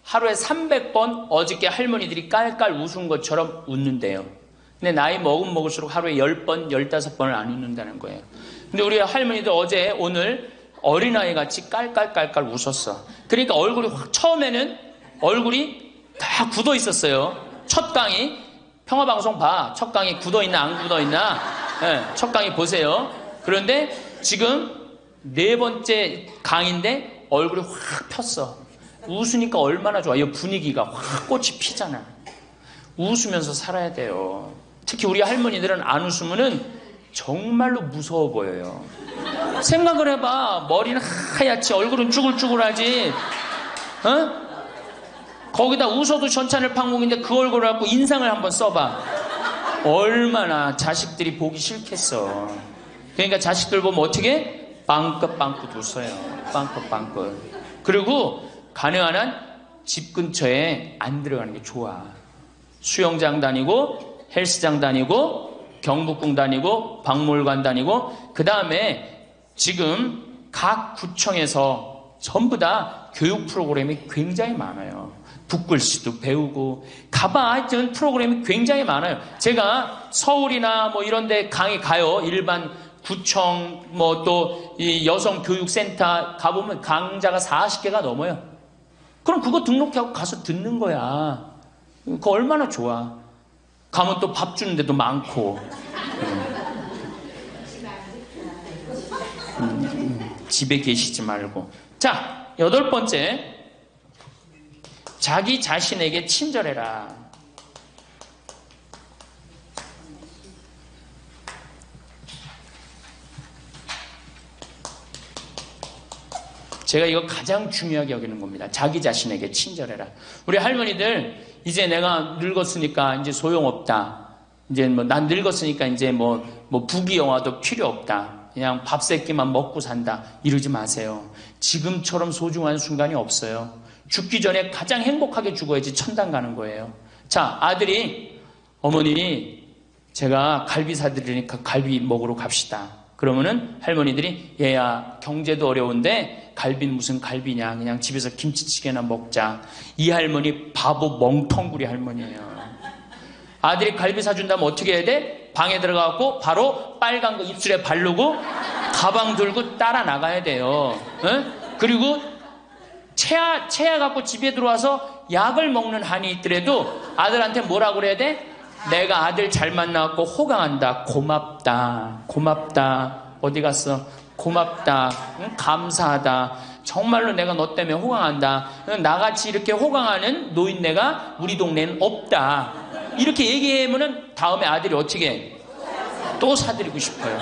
하루에 300번 어저께 할머니들이 깔깔 웃은 것처럼 웃는데요. 근데 나이 먹을수록 하루에 10번, 15번을 안 웃는다는 거예요. 근데 우리 할머니들 어제 오늘 어린아이 같이 깔깔깔깔 웃었어. 그러니까 얼굴이 확, 처음에는 얼굴이 다 굳어 있었어요. 첫 강의, 평화방송 봐. 첫 강의 굳어 있나 안 굳어 있나? 네, 첫 강의 보세요. 그런데 지금 네 번째 강의인데 얼굴이 확 폈어. 웃으니까 얼마나 좋아. 이 분위기가 확 꽃이 피잖아. 웃으면서 살아야 돼요. 특히 우리 할머니들은 안 웃으면은 정말로 무서워 보여요. 생각을 해봐. 머리는 하얗지, 얼굴은 쭈글쭈글하지. 어? 거기다 웃어도 전찬을 판국인데 그 얼굴을 갖고 인상을 한번 써봐. 얼마나 자식들이 보기 싫겠어. 그러니까 자식들 보면 어떻게? 빵긋빵긋 웃어요. 빵긋빵긋. 그리고 가능한 한 집 근처에 안 들어가는 게 좋아. 수영장 다니고 헬스장 다니고 경복궁 다니고 박물관 다니고, 그 다음에 지금 각 구청에서 전부 다 교육 프로그램이 굉장히 많아요. 붓글씨도 배우고 가봐. 하여튼 프로그램이 굉장히 많아요. 제가 서울이나 뭐 이런 데 강의 가요. 일반 구청 뭐 또 이 여성교육센터 가보면 강좌가 40개가 넘어요. 그럼 그거 등록하고 가서 듣는 거야. 그거 얼마나 좋아. 가면 또 밥 주는 데도 많고. 집에 계시지 말고. 자, 8번째. 자기 자신에게 친절해라. 제가 이거 가장 중요하게 여기는 겁니다. 자기 자신에게 친절해라. 우리 할머니들 이제 내가 늙었으니까 이제 소용없다. 이제 뭐 난 늙었으니까 이제 뭐 부귀영화도 필요 없다. 그냥 밥 세 끼만 먹고 산다. 이러지 마세요. 지금처럼 소중한 순간이 없어요. 죽기 전에 가장 행복하게 죽어야지 천당 가는 거예요. 자, 아들이 어머니 제가 갈비 사드리니까 갈비 먹으러 갑시다. 그러면은 할머니들이 얘야 경제도 어려운데 갈비는 무슨 갈비냐, 그냥 집에서 김치찌개나 먹자. 이 할머니 바보 멍텅구리 할머니예요. 아들이 갈비 사준다면 어떻게 해야 돼? 방에 들어가고 바로 빨간 거 입술에 바르고 가방 들고 따라 나가야 돼요. 응? 그리고 체하 갖고 집에 들어와서 약을 먹는 한이 있더라도 아들한테 뭐라고 그래야 돼? 내가 아들 잘 만나갖고 호강한다. 고맙다. 고맙다. 어디 갔어? 고맙다. 응? 감사하다. 정말로 내가 너 때문에 호강한다. 나같이 이렇게 호강하는 노인네가 우리 동네는 없다. 이렇게 얘기하면은 다음에 아들이 어떻게 해? 또 사드리고 싶어요.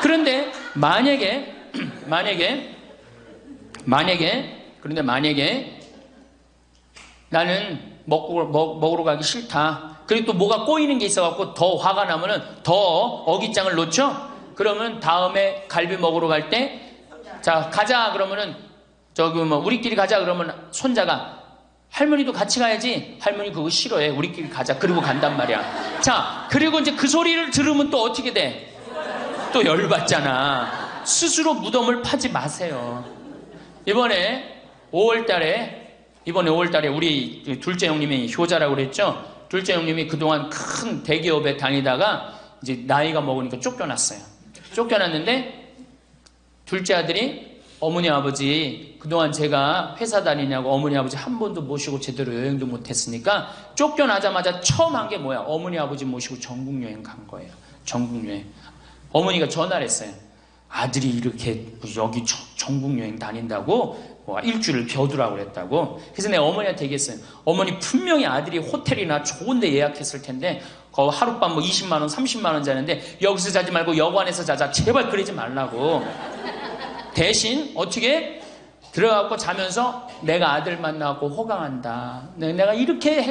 그런데 만약에 나는 먹으러 가기 싫다. 그리고 또 뭐가 꼬이는 게 있어갖고 더 화가 나면은 더 어깃장을 놓죠? 그러면 다음에 갈비 먹으러 갈 때, 자, 가자. 그러면은, 우리끼리 가자. 그러면 손자가, 할머니도 같이 가야지. 할머니 그거 싫어해. 우리끼리 가자. 그리고 간단 말이야. 자, 그리고 이제 그 소리를 들으면 또 어떻게 돼? 또 열받잖아. 스스로 무덤을 파지 마세요. 이번에 5월달에 우리 둘째 형님이 효자라고 그랬죠? 둘째 형님이 그동안 큰 대기업에 다니다가 이제 나이가 먹으니까 쫓겨났어요. 쫓겨났는데 둘째 아들이 어머니 아버지 그동안 제가 회사 다니냐고 어머니 아버지 한 번도 모시고 제대로 여행도 못했으니까 쫓겨나자마자 처음 한 게 뭐야? 어머니 아버지 모시고 전국여행 간 거예요. 전국여행. 어머니가 전화를 했어요. 아들이 이렇게 여기 전국여행 다닌다고 일주일을 겨두라고 그랬다고. 그래서 내가 어머니한테 얘기했어요. 어머니 분명히 아들이 호텔이나 좋은 데 예약했을 텐데 거 하룻밤 20만 원 30만 원 자는데 여기서 자지 말고 여관에서 자자. 제발 그러지 말라고. 대신 어떻게 들어가고 자면서 내가 아들 만나고 호강한다. 내가 이렇게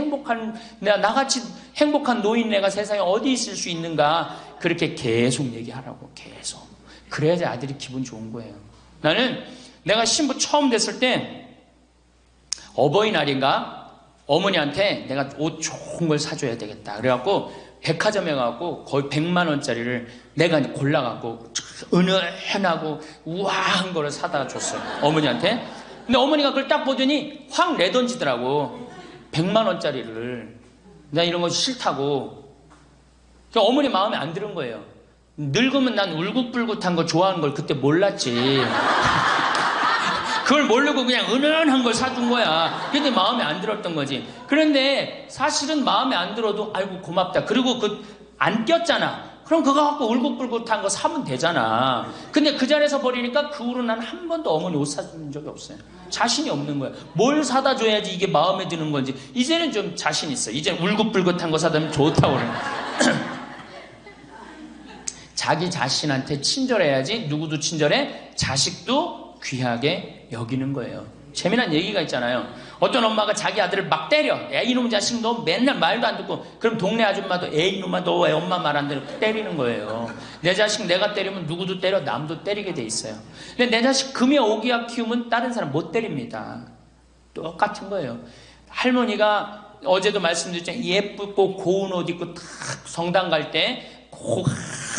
나같이 행복한 노인네가 세상에 어디 있을 수 있는가. 그렇게 계속 얘기하라고. 계속. 그래야지 아들이 기분 좋은 거예요. 나는 내가 신부 처음 됐을 때 어버이날인가 어머니한테 내가 옷 좋은 걸 사줘야 되겠다. 그래갖고 백화점에 가고 거의 100만 원짜리를 내가 골라갖고 은은하고 우아한 거를 사다 줬어요. 어머니한테. 근데 어머니가 그걸 딱 보더니 확 내던지더라고. 100만 원짜리를. 나 이런 거 싫다고. 그러니까 어머니 마음에 안 드는 거예요. 늙으면 난 울긋불긋한 거 좋아하는 걸 그때 몰랐지. 그걸 모르고 그냥 은은한 걸 사준 거야. 근데 마음에 안 들었던 거지. 그런데 사실은 마음에 안 들어도 아이고 고맙다. 그리고 안 꼈잖아. 그럼 그거 갖고 울긋불긋한 거 사면 되잖아. 근데 그 자리에서 버리니까 그 후로 난 한 번도 어머니 옷 사준 적이 없어요. 자신이 없는 거야. 뭘 사다 줘야지 이게 마음에 드는 건지. 이제는 좀 자신 있어. 이제 울긋불긋한 거 사다 주면 좋다고 그래. 자기 자신한테 친절해야지. 누구도 친절해? 자식도 귀하게 여기는 거예요. 재미난 얘기가 있잖아요. 어떤 엄마가 자기 아들을 막 때려. 야, 이놈 자식 너 맨날 말도 안 듣고. 그럼 동네 아줌마도 에이 이놈아 너 왜 엄마 말 안 듣고 때리는 거예요. 내 자식 내가 때리면 누구도 때려. 남도 때리게 돼 있어요. 근데 내 자식 금이야 오기야 키우면 다른 사람 못 때립니다. 똑같은 거예요. 할머니가 어제도 말씀드렸잖아요. 예쁘고 고운 옷 입고 탁 성당 갈 때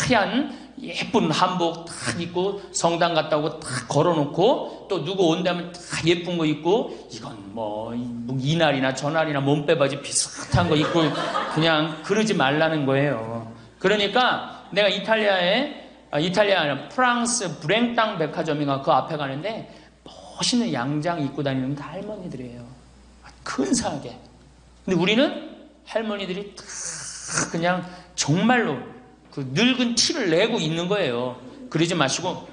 하얀 예쁜 한복 탁 입고 성당 갔다 오고 탁 걸어놓고 또 누구 온다면 탁 예쁜 거 입고 이건 뭐 이날이나 저날이나 몸빼바지 비슷한 거 입고 그냥 그러지 말라는 거예요. 그러니까 내가 이탈리아 프랑스 브랭땅 백화점인가 그 앞에 가는데 멋있는 양장 입고 다니는 다 할머니들이에요. 근사하게. 근데 우리는 할머니들이 탁 그냥 정말로 그 늙은 티를 내고 있는 거예요. 그러지 마시고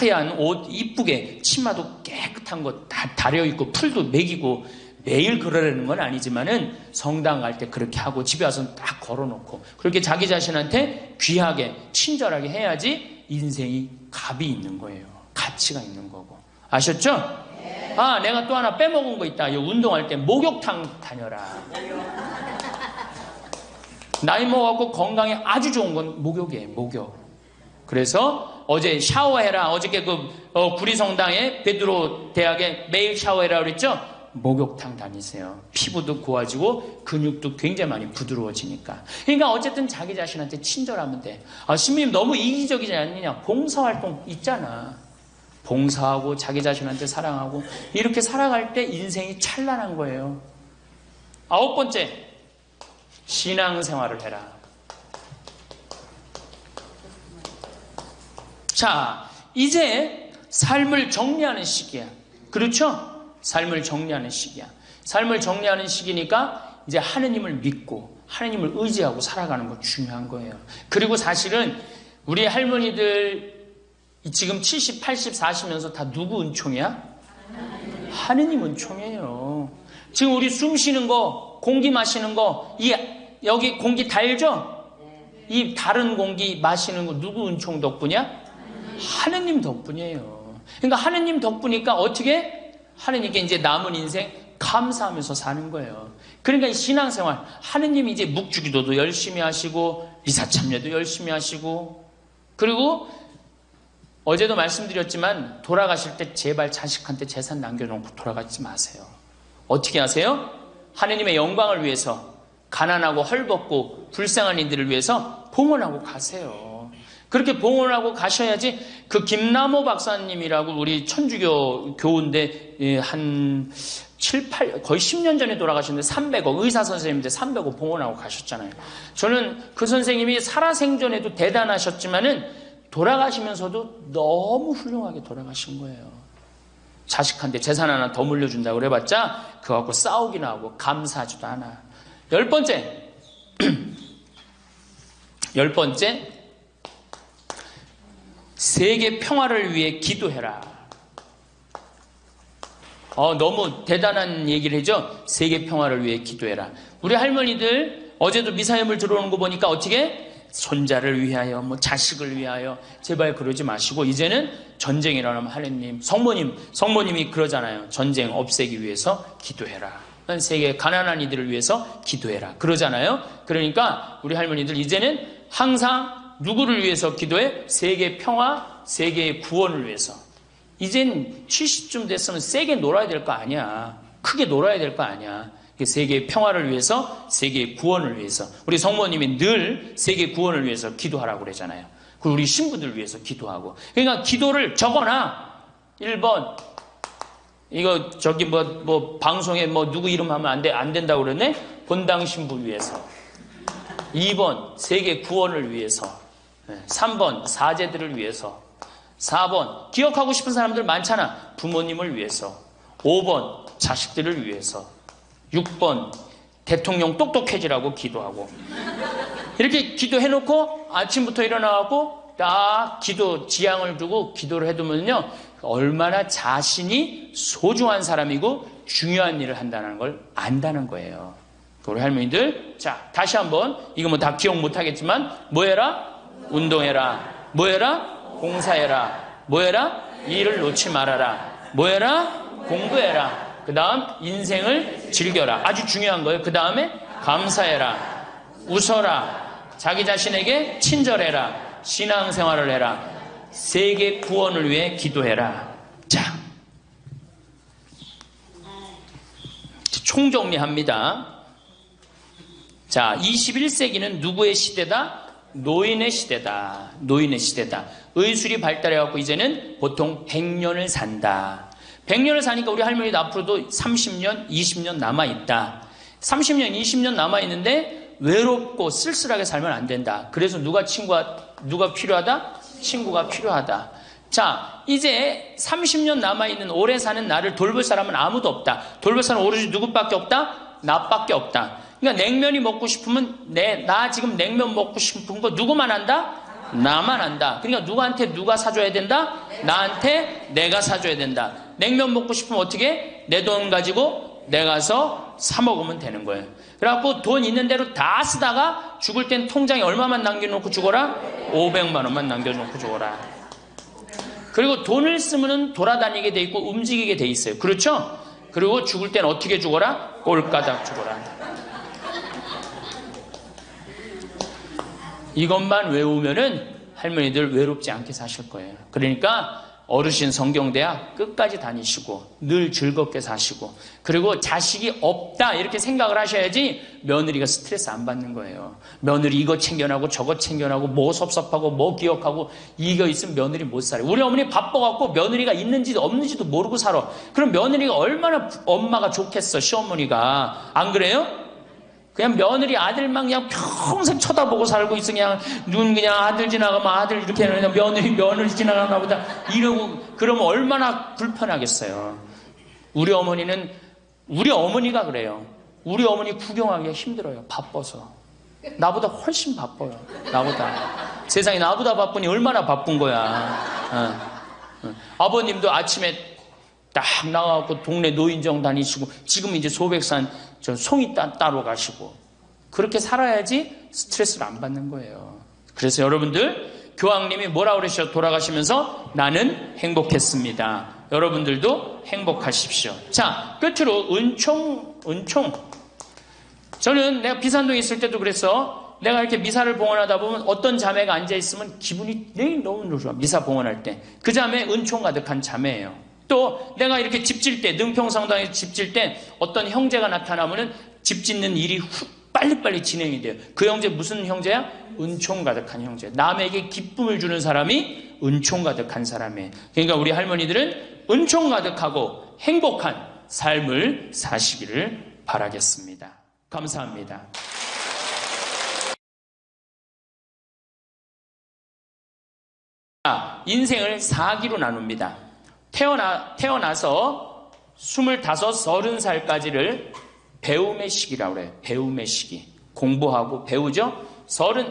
하얀 옷 이쁘게 치마도 깨끗한 거 다 다려입고 풀도 먹이고 매일 그러려는 건 아니지만은 성당 갈 때 그렇게 하고 집에 와서는 딱 걸어놓고 그렇게 자기 자신한테 귀하게 친절하게 해야지 인생이 값이 있는 거예요. 가치가 있는 거고. 아셨죠? 아, 내가 또 하나 빼먹은 거 있다. 운동할 때 목욕탕 다녀라. 나이 먹어갖고 건강에 아주 좋은 건 목욕이에요. 목욕. 그래서 어제 샤워해라. 어저께 구리성당에 베드로 대학에 매일 샤워해라 그랬죠? 목욕탕 다니세요. 피부도 고와지고 근육도 굉장히 많이 부드러워지니까. 그러니까 어쨌든 자기 자신한테 친절하면 돼. 아, 신부님 너무 이기적이지 않느냐. 봉사활동 있잖아. 봉사하고 자기 자신한테 사랑하고 이렇게 살아갈 때 인생이 찬란한 거예요. 9번째, 신앙생활을 해라. 자, 이제 삶을 정리하는 시기야. 그렇죠? 삶을 정리하는 시기야. 삶을 정리하는 시기니까 이제 하느님을 믿고 하느님을 의지하고 살아가는 거 중요한 거예요. 그리고 사실은 우리 할머니들 지금 70, 80 사시면서 다 누구 은총이야? 하느님 은총이에요. 지금 우리 숨 쉬는 거, 공기 마시는 거, 여기 공기 달죠? 이 다른 공기 마시는 거 누구 은총 덕분이야? 하느님 덕분이에요. 그러니까 하느님 덕분이니까 어떻게? 하느님께 이제 남은 인생 감사하면서 사는 거예요. 그러니까 이 신앙생활, 하느님이 이제 묵주기도도 열심히 하시고, 미사참여도 열심히 하시고, 그리고 어제도 말씀드렸지만 돌아가실 때 제발 자식한테 재산 남겨놓고 돌아가지 마세요. 어떻게 하세요? 하느님의 영광을 위해서 가난하고 헐벗고 불쌍한 이들을 위해서 봉헌하고 가세요. 그렇게 봉헌하고 가셔야지. 그 김남호 박사님이라고 우리 천주교 교우인데 한 7, 8, 거의 10년 전에 돌아가셨는데 300억, 의사 선생님인데 300억 봉헌하고 가셨잖아요. 저는 그 선생님이 살아생전에도 대단하셨지만은 돌아가시면서도 너무 훌륭하게 돌아가신 거예요. 자식한테 재산 하나 더 물려준다고 그래봤자 그거 갖고 싸우기나 하고 감사하지도 않아. 10번째. 10번째. 세계 평화를 위해 기도해라. 너무 대단한 얘기를 해죠. 세계 평화를 위해 기도해라. 우리 할머니들 어제도 미사여물 들어오는 거 보니까 어떻게? 손자를 위하여, 자식을 위하여, 제발 그러지 마시고, 이제는 전쟁이 일어나면 하느님, 성모님이 그러잖아요. 전쟁 없애기 위해서 기도해라. 세계 가난한 이들을 위해서 기도해라. 그러잖아요. 그러니까 우리 할머니들 이제는 항상 누구를 위해서 기도해? 세계 평화, 세계의 구원을 위해서. 이젠 70쯤 됐으면 세게 놀아야 될 거 아니야. 크게 놀아야 될 거 아니야. 세계의 평화를 위해서, 세계의 구원을 위해서. 우리 성모님이 늘 세계 구원을 위해서 기도하라고 그러잖아요. 그리고 우리 신부들을 위해서 기도하고. 그러니까 기도를 적어놔. 1번. 이거 방송에 누구 이름 하면 안 된다고 그러네? 본당 신부 위해서. 2번. 세계 구원을 위해서. 3번 사제들을 위해서. 4번 기억하고 싶은 사람들 많잖아. 부모님을 위해서. 5번 자식들을 위해서. 6번 대통령 똑똑해지라고 기도하고. 이렇게 기도해놓고 아침부터 일어나고 딱 기도 지향을 두고 기도를 해두면요, 얼마나 자신이 소중한 사람이고 중요한 일을 한다는 걸 안다는 거예요. 우리 할머니들, 자, 다시 한번, 이거 뭐 다 기억 못하겠지만, 뭐 해라? 운동해라. 뭐 해라? 봉사해라. 뭐 해라? 일을 놓지 말아라. 뭐 해라? 공부해라. 그 다음 인생을 즐겨라. 아주 중요한 거예요. 그 다음에 감사해라. 웃어라. 자기 자신에게 친절해라. 신앙생활을 해라. 세계 구원을 위해 기도해라. 자, 총정리합니다. 자, 21세기는 누구의 시대다? 노인의 시대다. 노인의 시대다. 의술이 발달해갖고 이제는 보통 100년을 산다. 100년을 사니까 우리 할머니도 앞으로도 30년, 20년 남아있다. 30년, 20년 남아있는데 외롭고 쓸쓸하게 살면 안 된다. 그래서 누가 필요하다? 친구가 필요하다. 자, 이제 30년 남아있는 오래 사는 나를 돌볼 사람은 아무도 없다. 돌볼 사람은 오로지 누구밖에 없다? 나밖에 없다. 그러니까 냉면이 먹고 싶으면 나 지금 냉면 먹고 싶은 거 누구만 한다? 나만 한다. 그러니까 누구한테 누가 사줘야 된다? 나한테 내가 사줘야 된다. 냉면 먹고 싶으면 어떻게? 내 돈 가지고 내가 가서 사 먹으면 되는 거예요. 그래갖고 돈 있는 대로 다 쓰다가 죽을 땐 통장에 얼마만 남겨놓고 죽어라? 500만 원만 남겨놓고 죽어라. 그리고 돈을 쓰면 돌아다니게 돼 있고 움직이게 돼 있어요. 그렇죠? 그리고 죽을 땐 어떻게 죽어라? 꼴까닥 죽어라. 이것만 외우면은 할머니들 외롭지 않게 사실 거예요. 그러니까 어르신 성경대학 끝까지 다니시고 늘 즐겁게 사시고, 그리고 자식이 없다 이렇게 생각을 하셔야지 며느리가 스트레스 안 받는 거예요. 며느리 이거 챙겨나고 저거 챙겨나고 뭐 섭섭하고 뭐 기억하고 이거 있으면 며느리 못 살아요. 우리 어머니 바빠갖고 며느리가 있는지도 없는지도 모르고 살아. 그럼 며느리가 얼마나 엄마가 좋겠어, 시어머니가. 안 그래요? 그냥 며느리 아들만 그냥 평생 쳐다보고 살고 있어. 그냥 눈 그냥 아들 지나가면 아들 이렇게 그냥 며느리 지나가나 보다 이러고 그러면 얼마나 불편하겠어요. 우리 어머니가 그래요. 우리 어머니 구경하기가 힘들어요. 바빠서. 나보다 훨씬 바빠요. 나보다. 세상에 나보다 바쁘니 얼마나 바쁜 거야. 아버님도 아침에 딱 나가고 동네 노인정 다니시고 지금 이제 소백산 송이 따로 가시고 그렇게 살아야지 스트레스를 안 받는 거예요. 그래서 여러분들 교황님이 뭐라 그러셔? 돌아가시면서 나는 행복했습니다. 여러분들도 행복하십시오. 자, 끝으로 은총. 저는 내가 비산동에 있을 때도 그래서 내가 이렇게 미사를 봉헌하다 보면 어떤 자매가 앉아있으면 기분이 너무 좋아. 미사 봉헌할 때. 그 자매 은총 가득한 자매예요. 또 내가 이렇게 집 질 때, 능평성당에서 집 질 때 어떤 형제가 나타나면은 집 짓는 일이 빨리빨리 진행이 돼요. 그 형제 무슨 형제야? 은총 가득한 형제. 남에게 기쁨을 주는 사람이 은총 가득한 사람이에요. 그러니까 우리 할머니들은 은총 가득하고 행복한 삶을 사시기를 바라겠습니다. 감사합니다. 인생을 4기로 나눕니다. 태어나서 25, 30살까지를 배움의 시기라고 그래요. 배움의 시기. 공부하고 배우죠?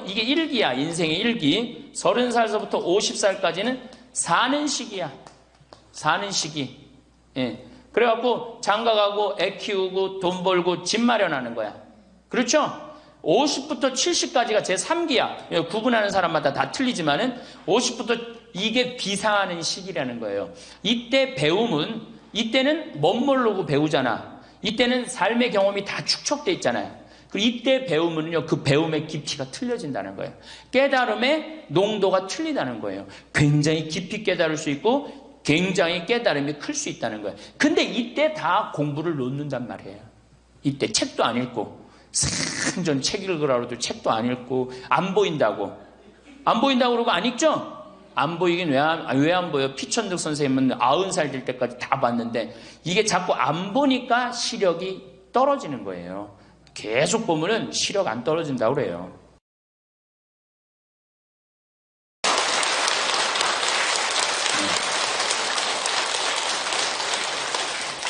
이게 1기야. 인생의 1기. 30살서부터 50살까지는 사는 시기야. 사는 시기. 예. 그래갖고 장가가고 애 키우고 돈 벌고 집 마련하는 거야. 그렇죠? 50부터 70까지가 제 3기야. 구분하는 사람마다 다 틀리지만은 50부터 이게 비상하는 시기라는 거예요. 이때는 멋 모르고 배우잖아. 이때는 삶의 경험이 다 축적돼 있잖아요. 그리고 이때 배우면요, 그 배움의 깊이가 틀려진다는 거예요. 깨달음의 농도가 틀리다는 거예요. 굉장히 깊이 깨달을 수 있고 굉장히 깨달음이 클 수 있다는 거예요. 근데 이때 다 공부를 놓는단 말이에요. 이때 책도 안 읽고 생전 책 읽으라고 해도 책도 안 읽고 안 보인다고 그러고 안 읽죠? 안 보이긴 왜 안 보여? 피천득 선생님은 90살 될 때까지 다 봤는데 이게 자꾸 안 보니까 시력이 떨어지는 거예요. 계속 보면은 시력 안 떨어진다고 그래요.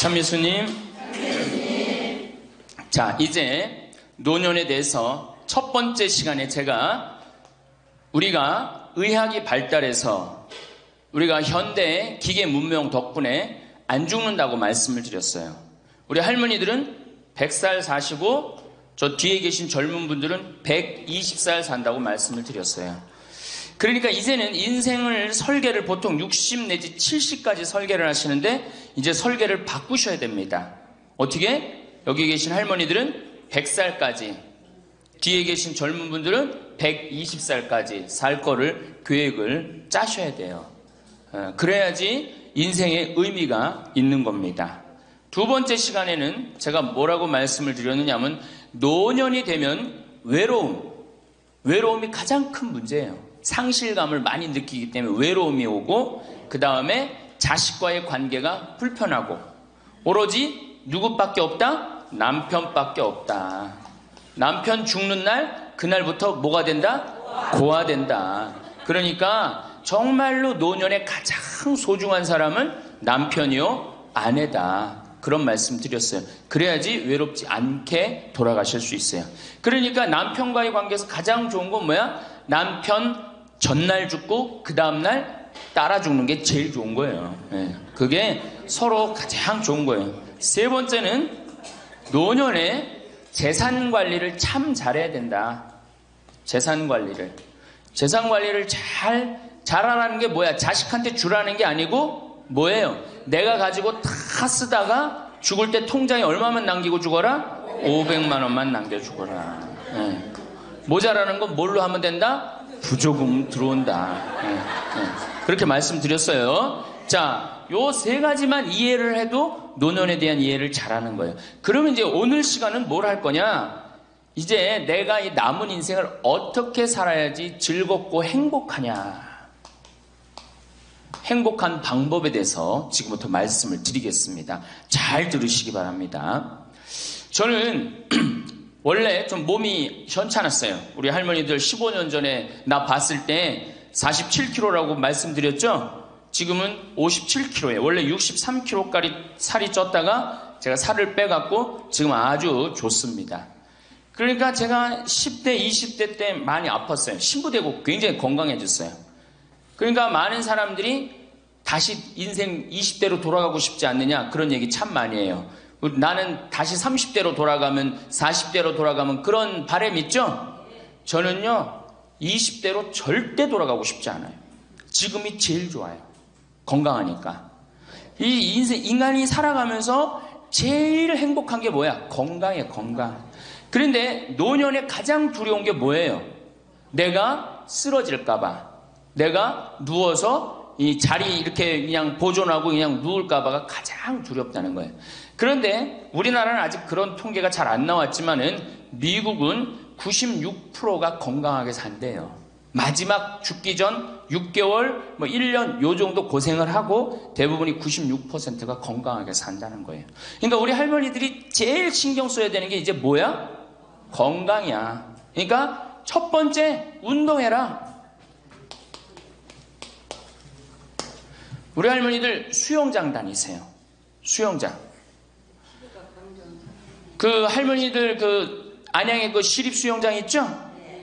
참미수님. 자, 이제 노년에 대해서 첫 번째 시간에 우리가 의학이 발달해서 우리가 현대 기계 문명 덕분에 안 죽는다고 말씀을 드렸어요. 우리 할머니들은 100살 사시고 저 뒤에 계신 젊은 분들은 120살 산다고 말씀을 드렸어요. 그러니까 이제는 인생을 설계를 보통 60 내지 70까지 설계를 하시는데 이제 설계를 바꾸셔야 됩니다. 어떻게? 여기 계신 할머니들은 100살까지, 뒤에 계신 젊은 분들은 120살까지 살 거를 계획을 짜셔야 돼요. 그래야지 인생의 의미가 있는 겁니다. 두 번째 시간에는 제가 뭐라고 말씀을 드렸느냐면 노년이 되면 외로움이 가장 큰 문제예요. 상실감을 많이 느끼기 때문에 외로움이 오고 그 다음에 자식과의 관계가 불편하고 오로지 누구밖에 없다? 남편밖에 없다. 남편 죽는 날 그날부터 뭐가 된다? 고아된다. 그러니까 정말로 노년에 가장 소중한 사람은 남편이요 아내다. 그런 말씀 드렸어요. 그래야지 외롭지 않게 돌아가실 수 있어요. 그러니까 남편과의 관계에서 가장 좋은 건 뭐야? 남편 전날 죽고 그 다음날 따라 죽는 게 제일 좋은 거예요. 그게 서로 가장 좋은 거예요. 세 번째는 노년에 재산 관리를 참 잘해야 된다. 재산 관리를 잘하라는 게 뭐야? 자식한테 주라는 게 아니고 뭐예요? 내가 가지고 다 쓰다가 죽을 때 통장에 얼마만 남기고 죽어라? 500만 원만 남겨 죽어라. 모자라는 건 뭘로 하면 된다? 부조금 들어온다. 그렇게 말씀드렸어요. 자, 요 세 가지만 이해를 해도 노년에 대한 이해를 잘하는 거예요. 그러면 이제 오늘 시간은 뭘 할 거냐? 이제 내가 이 남은 인생을 어떻게 살아야지 즐겁고 행복하냐? 행복한 방법에 대해서 지금부터 말씀을 드리겠습니다. 잘 들으시기 바랍니다. 저는 원래 좀 몸이 현찮았어요. 우리 할머니들 15년 전에 나 봤을 때 47kg라고 말씀드렸죠? 지금은 57kg예요. 원래 63kg까지 살이 쪘다가 제가 살을 빼갖고 지금 아주 좋습니다. 그러니까 제가 10대, 20대 때 많이 아팠어요. 신부되고 굉장히 건강해졌어요. 그러니까 많은 사람들이 다시 인생 20대로 돌아가고 싶지 않느냐 그런 얘기 참 많이 해요. 나는 다시 30대로 돌아가면 40대로 돌아가면 그런 바람 있죠? 저는요 20대로 절대 돌아가고 싶지 않아요. 지금이 제일 좋아요. 건강하니까. 이 인간이 살아가면서 제일 행복한 게 뭐야? 건강이에요. 건강. 그런데 노년에 가장 두려운 게 뭐예요? 내가 쓰러질까봐, 내가 누워서 이 자리 이렇게 그냥 보존하고 그냥 누울까봐가 가장 두렵다는 거예요. 그런데 우리나라는 아직 그런 통계가 잘 안 나왔지만은 미국은 96%가 건강하게 산대요. 마지막 죽기 전 6개월, 1년 요 정도 고생을 하고 대부분이 96%가 건강하게 산다는 거예요. 그러니까 우리 할머니들이 제일 신경 써야 되는 게 이제 뭐야? 건강이야. 그러니까 첫 번째 운동해라. 우리 할머니들 수영장 다니세요. 수영장. 그 할머니들 그 안양에 그 시립 수영장 있죠?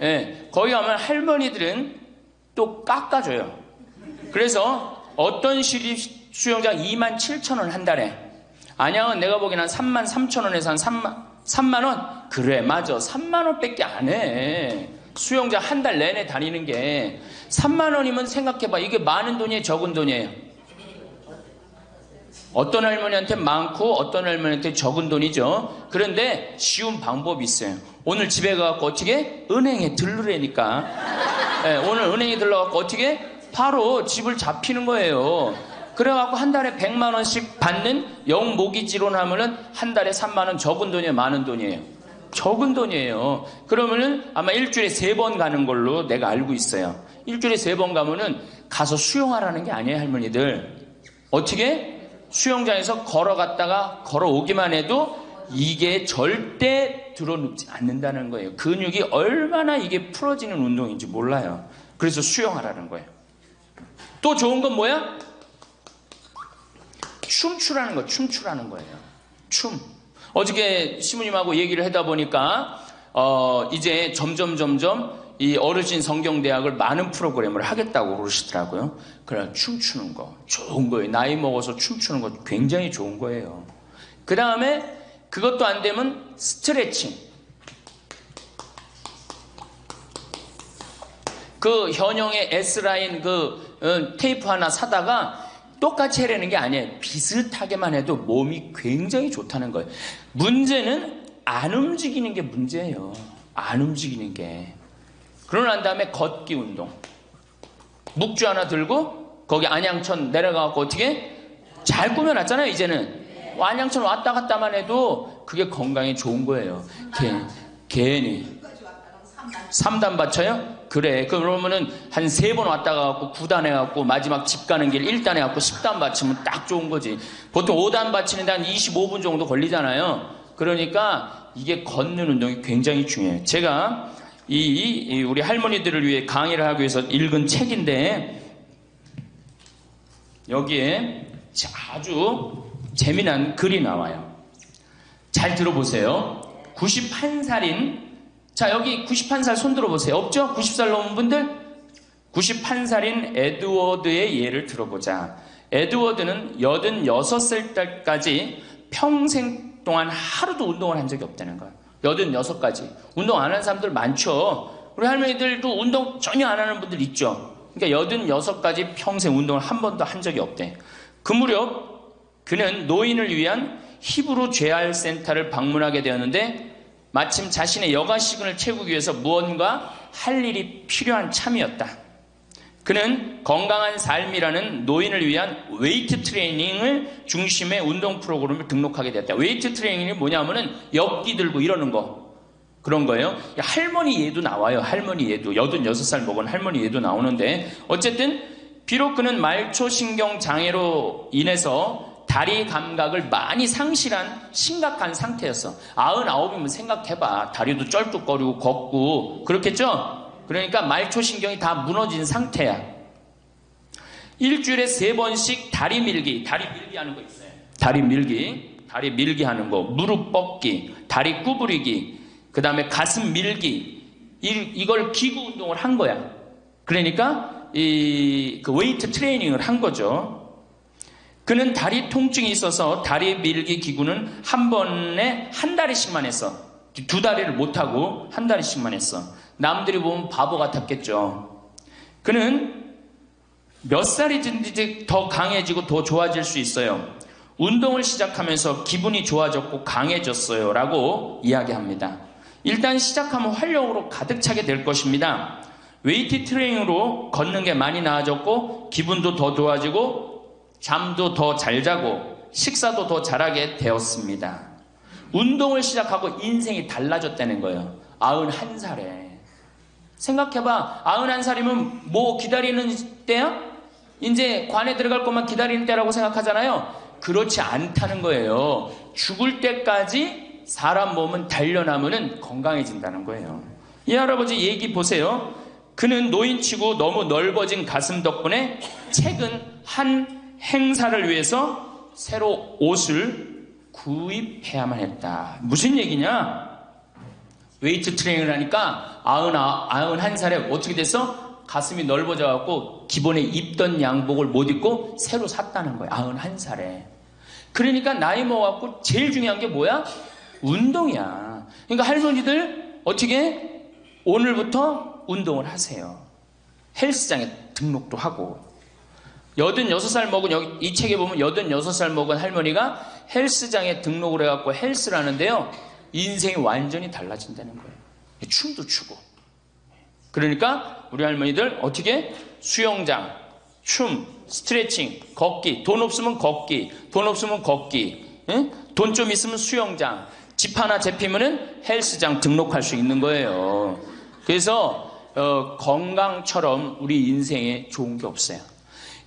예, 거기 가면 할머니들은 또 깎아줘요. 그래서 어떤 시립 수영장 27,000원 한 달에, 안양은 내가 보기엔 한 33,000원에서 한 3만 원? 그래, 맞아. 3만 원밖에 안 해. 수영장 한 달 내내 다니는 게 3만 원이면 생각해봐. 이게 많은 돈이에요, 적은 돈이에요? 어떤 할머니한테 많고 어떤 할머니한테 적은 돈이죠. 그런데 쉬운 방법이 있어요. 오늘 집에 가서 어떻게? 은행에 들르라니까. 네, 오늘 은행에 들러갖고 어떻게? 바로 집을 잡히는 거예요. 그래갖고 한 달에 100만 원씩 받는 영모기지론 하면은 한 달에 3만 원. 적은 돈이에요, 많은 돈이에요? 적은 돈이에요. 그러면은 아마 일주일에 3번 가는 걸로 내가 알고 있어요. 일주일에 3번 가면은 가서 수영하라는 게 아니에요, 할머니들. 어떻게? 수영장에서 걸어갔다가 걸어오기만 해도 이게 절대 들어눕지 않는다는 거예요. 근육이 얼마나 이게 풀어지는 운동인지 몰라요. 그래서 수영하라는 거예요. 또 좋은 건 뭐야? 춤추라는 거, 춤추라는 거예요. 춤. 어저께 시부님하고 얘기를 하다 보니까 이제 점점 이 어르신 성경대학을 많은 프로그램을 하겠다고 그러시더라고요. 그래, 춤추는 거 좋은 거예요. 나이 먹어서 춤추는 거 굉장히 좋은 거예요. 그 다음에 그것도 안 되면 스트레칭. 그 현영의 S라인 테이프 하나 사다가 똑같이 해라는 게 아니에요. 비슷하게만 해도 몸이 굉장히 좋다는 거예요. 문제는 안 움직이는 게 문제예요. 안 움직이는 게. 그러고 난 다음에 걷기 운동. 묵주 하나 들고 거기 안양천 내려가고 어떻게 잘 꾸며놨잖아요. 이제는 안양천 왔다 갔다만 해도 그게 건강에 좋은 거예요. 괜히 3단 받쳐요? 그래. 그러면은 한 3번 왔다 가고 9단 해갖고 마지막 집 가는 길 1단 해갖고 10단 받치면 딱 좋은 거지. 보통 5단 받치는데 한 25분 정도 걸리잖아요. 그러니까 이게 걷는 운동이 굉장히 중요해요. 제가 우리 할머니들을 위해 강의를 하기 위해서 읽은 책인데 여기에 아주 재미난 글이 나와요. 잘 들어보세요. 91살인 자, 여기 91살 손 들어보세요. 없죠? 90살 넘은 분들? 91살인 에드워드의 예를 들어보자. 에드워드는 86살 때까지 평생 동안 하루도 운동을 한 적이 없다는 거예요. 86까지. 운동 안 하는 사람들 많죠? 우리 할머니들도 운동 전혀 안 하는 분들 있죠? 그러니까 86까지 평생 운동을 한 번도 한 적이 없대. 그 무렵 그는 노인을 위한 히브루 재활 센터를 방문하게 되었는데 마침 자신의 여가 시간을 채우기 위해서 무언가 할 일이 필요한 참이었다. 그는 건강한 삶이라는 노인을 위한 웨이트 트레이닝을 중심의 운동 프로그램을 등록하게 되었다. 웨이트 트레이닝이 뭐냐면은 엽기 들고 이러는 거. 그런 거예요. 할머니 예도 나와요. 할머니 예도. 86살 먹은 할머니 예도 나오는데 어쨌든 비록 그는 말초신경 장애로 인해서 다리 감각을 많이 상실한 심각한 상태였어. 99이면 생각해봐. 다리도 쩔뚝거리고 걷고 그렇겠죠? 그러니까 말초신경이 다 무너진 상태야. 일주일에 3번씩 다리 밀기 하는 거 있어요. 다리 밀기 하는 거, 무릎 뻗기, 다리 구부리기, 그 다음에 가슴 밀기, 이걸 기구 운동을 한 거야. 그러니까 그 웨이트 트레이닝을 한 거죠. 그는 다리 통증이 있어서 다리 밀기 기구는 한 번에 한 다리씩만 했어. 2다리를 못하고 한 다리씩만 했어. 남들이 보면 바보 같았겠죠. 그는 몇 살이든지 더 강해지고 더 좋아질 수 있어요. 운동을 시작하면서 기분이 좋아졌고 강해졌어요. 라고 이야기합니다. 일단 시작하면 활력으로 가득 차게 될 것입니다. 웨이트 트레이닝으로 걷는 게 많이 나아졌고 기분도 더 좋아지고 잠도 더 잘 자고 식사도 더 잘하게 되었습니다. 운동을 시작하고 인생이 달라졌다는 거예요. 91살에. 생각해봐. 91살이면 뭐 기다리는 때야? 이제 관에 들어갈 것만 기다리는 때라고 생각하잖아요. 그렇지 않다는 거예요. 죽을 때까지 사람 몸은 단련하면 건강해진다는 거예요. 이 할아버지 얘기 보세요. 그는 노인치고 너무 넓어진 가슴 덕분에 최근 한 행사를 위해서 새로 옷을 구입해야만 했다. 무슨 얘기냐? 웨이트 트레이닝을 하니까 91살에 어떻게 됐어? 가슴이 넓어져갖고 기본에 입던 양복을 못 입고 새로 샀다는 거야. 91살에. 그러니까 나이 먹어갖고 제일 중요한 게 뭐야? 운동이야. 그러니까 할머니들 어떻게 오늘부터 운동을 하세요. 헬스장에 등록도 하고. 86살 먹은, 여기 이 책에 보면 86살 먹은 할머니가 헬스장에 등록을 해갖고 헬스를 하는데요. 인생이 완전히 달라진다는 거예요. 춤도 추고. 그러니까 우리 할머니들 어떻게? 수영장, 춤, 스트레칭, 걷기. 돈 없으면 걷기. 돈 없으면 걷기. 응? 돈 좀 있으면 수영장. 집 하나 잡히면은 헬스장 등록할 수 있는 거예요. 그래서 건강처럼 우리 인생에 좋은 게 없어요.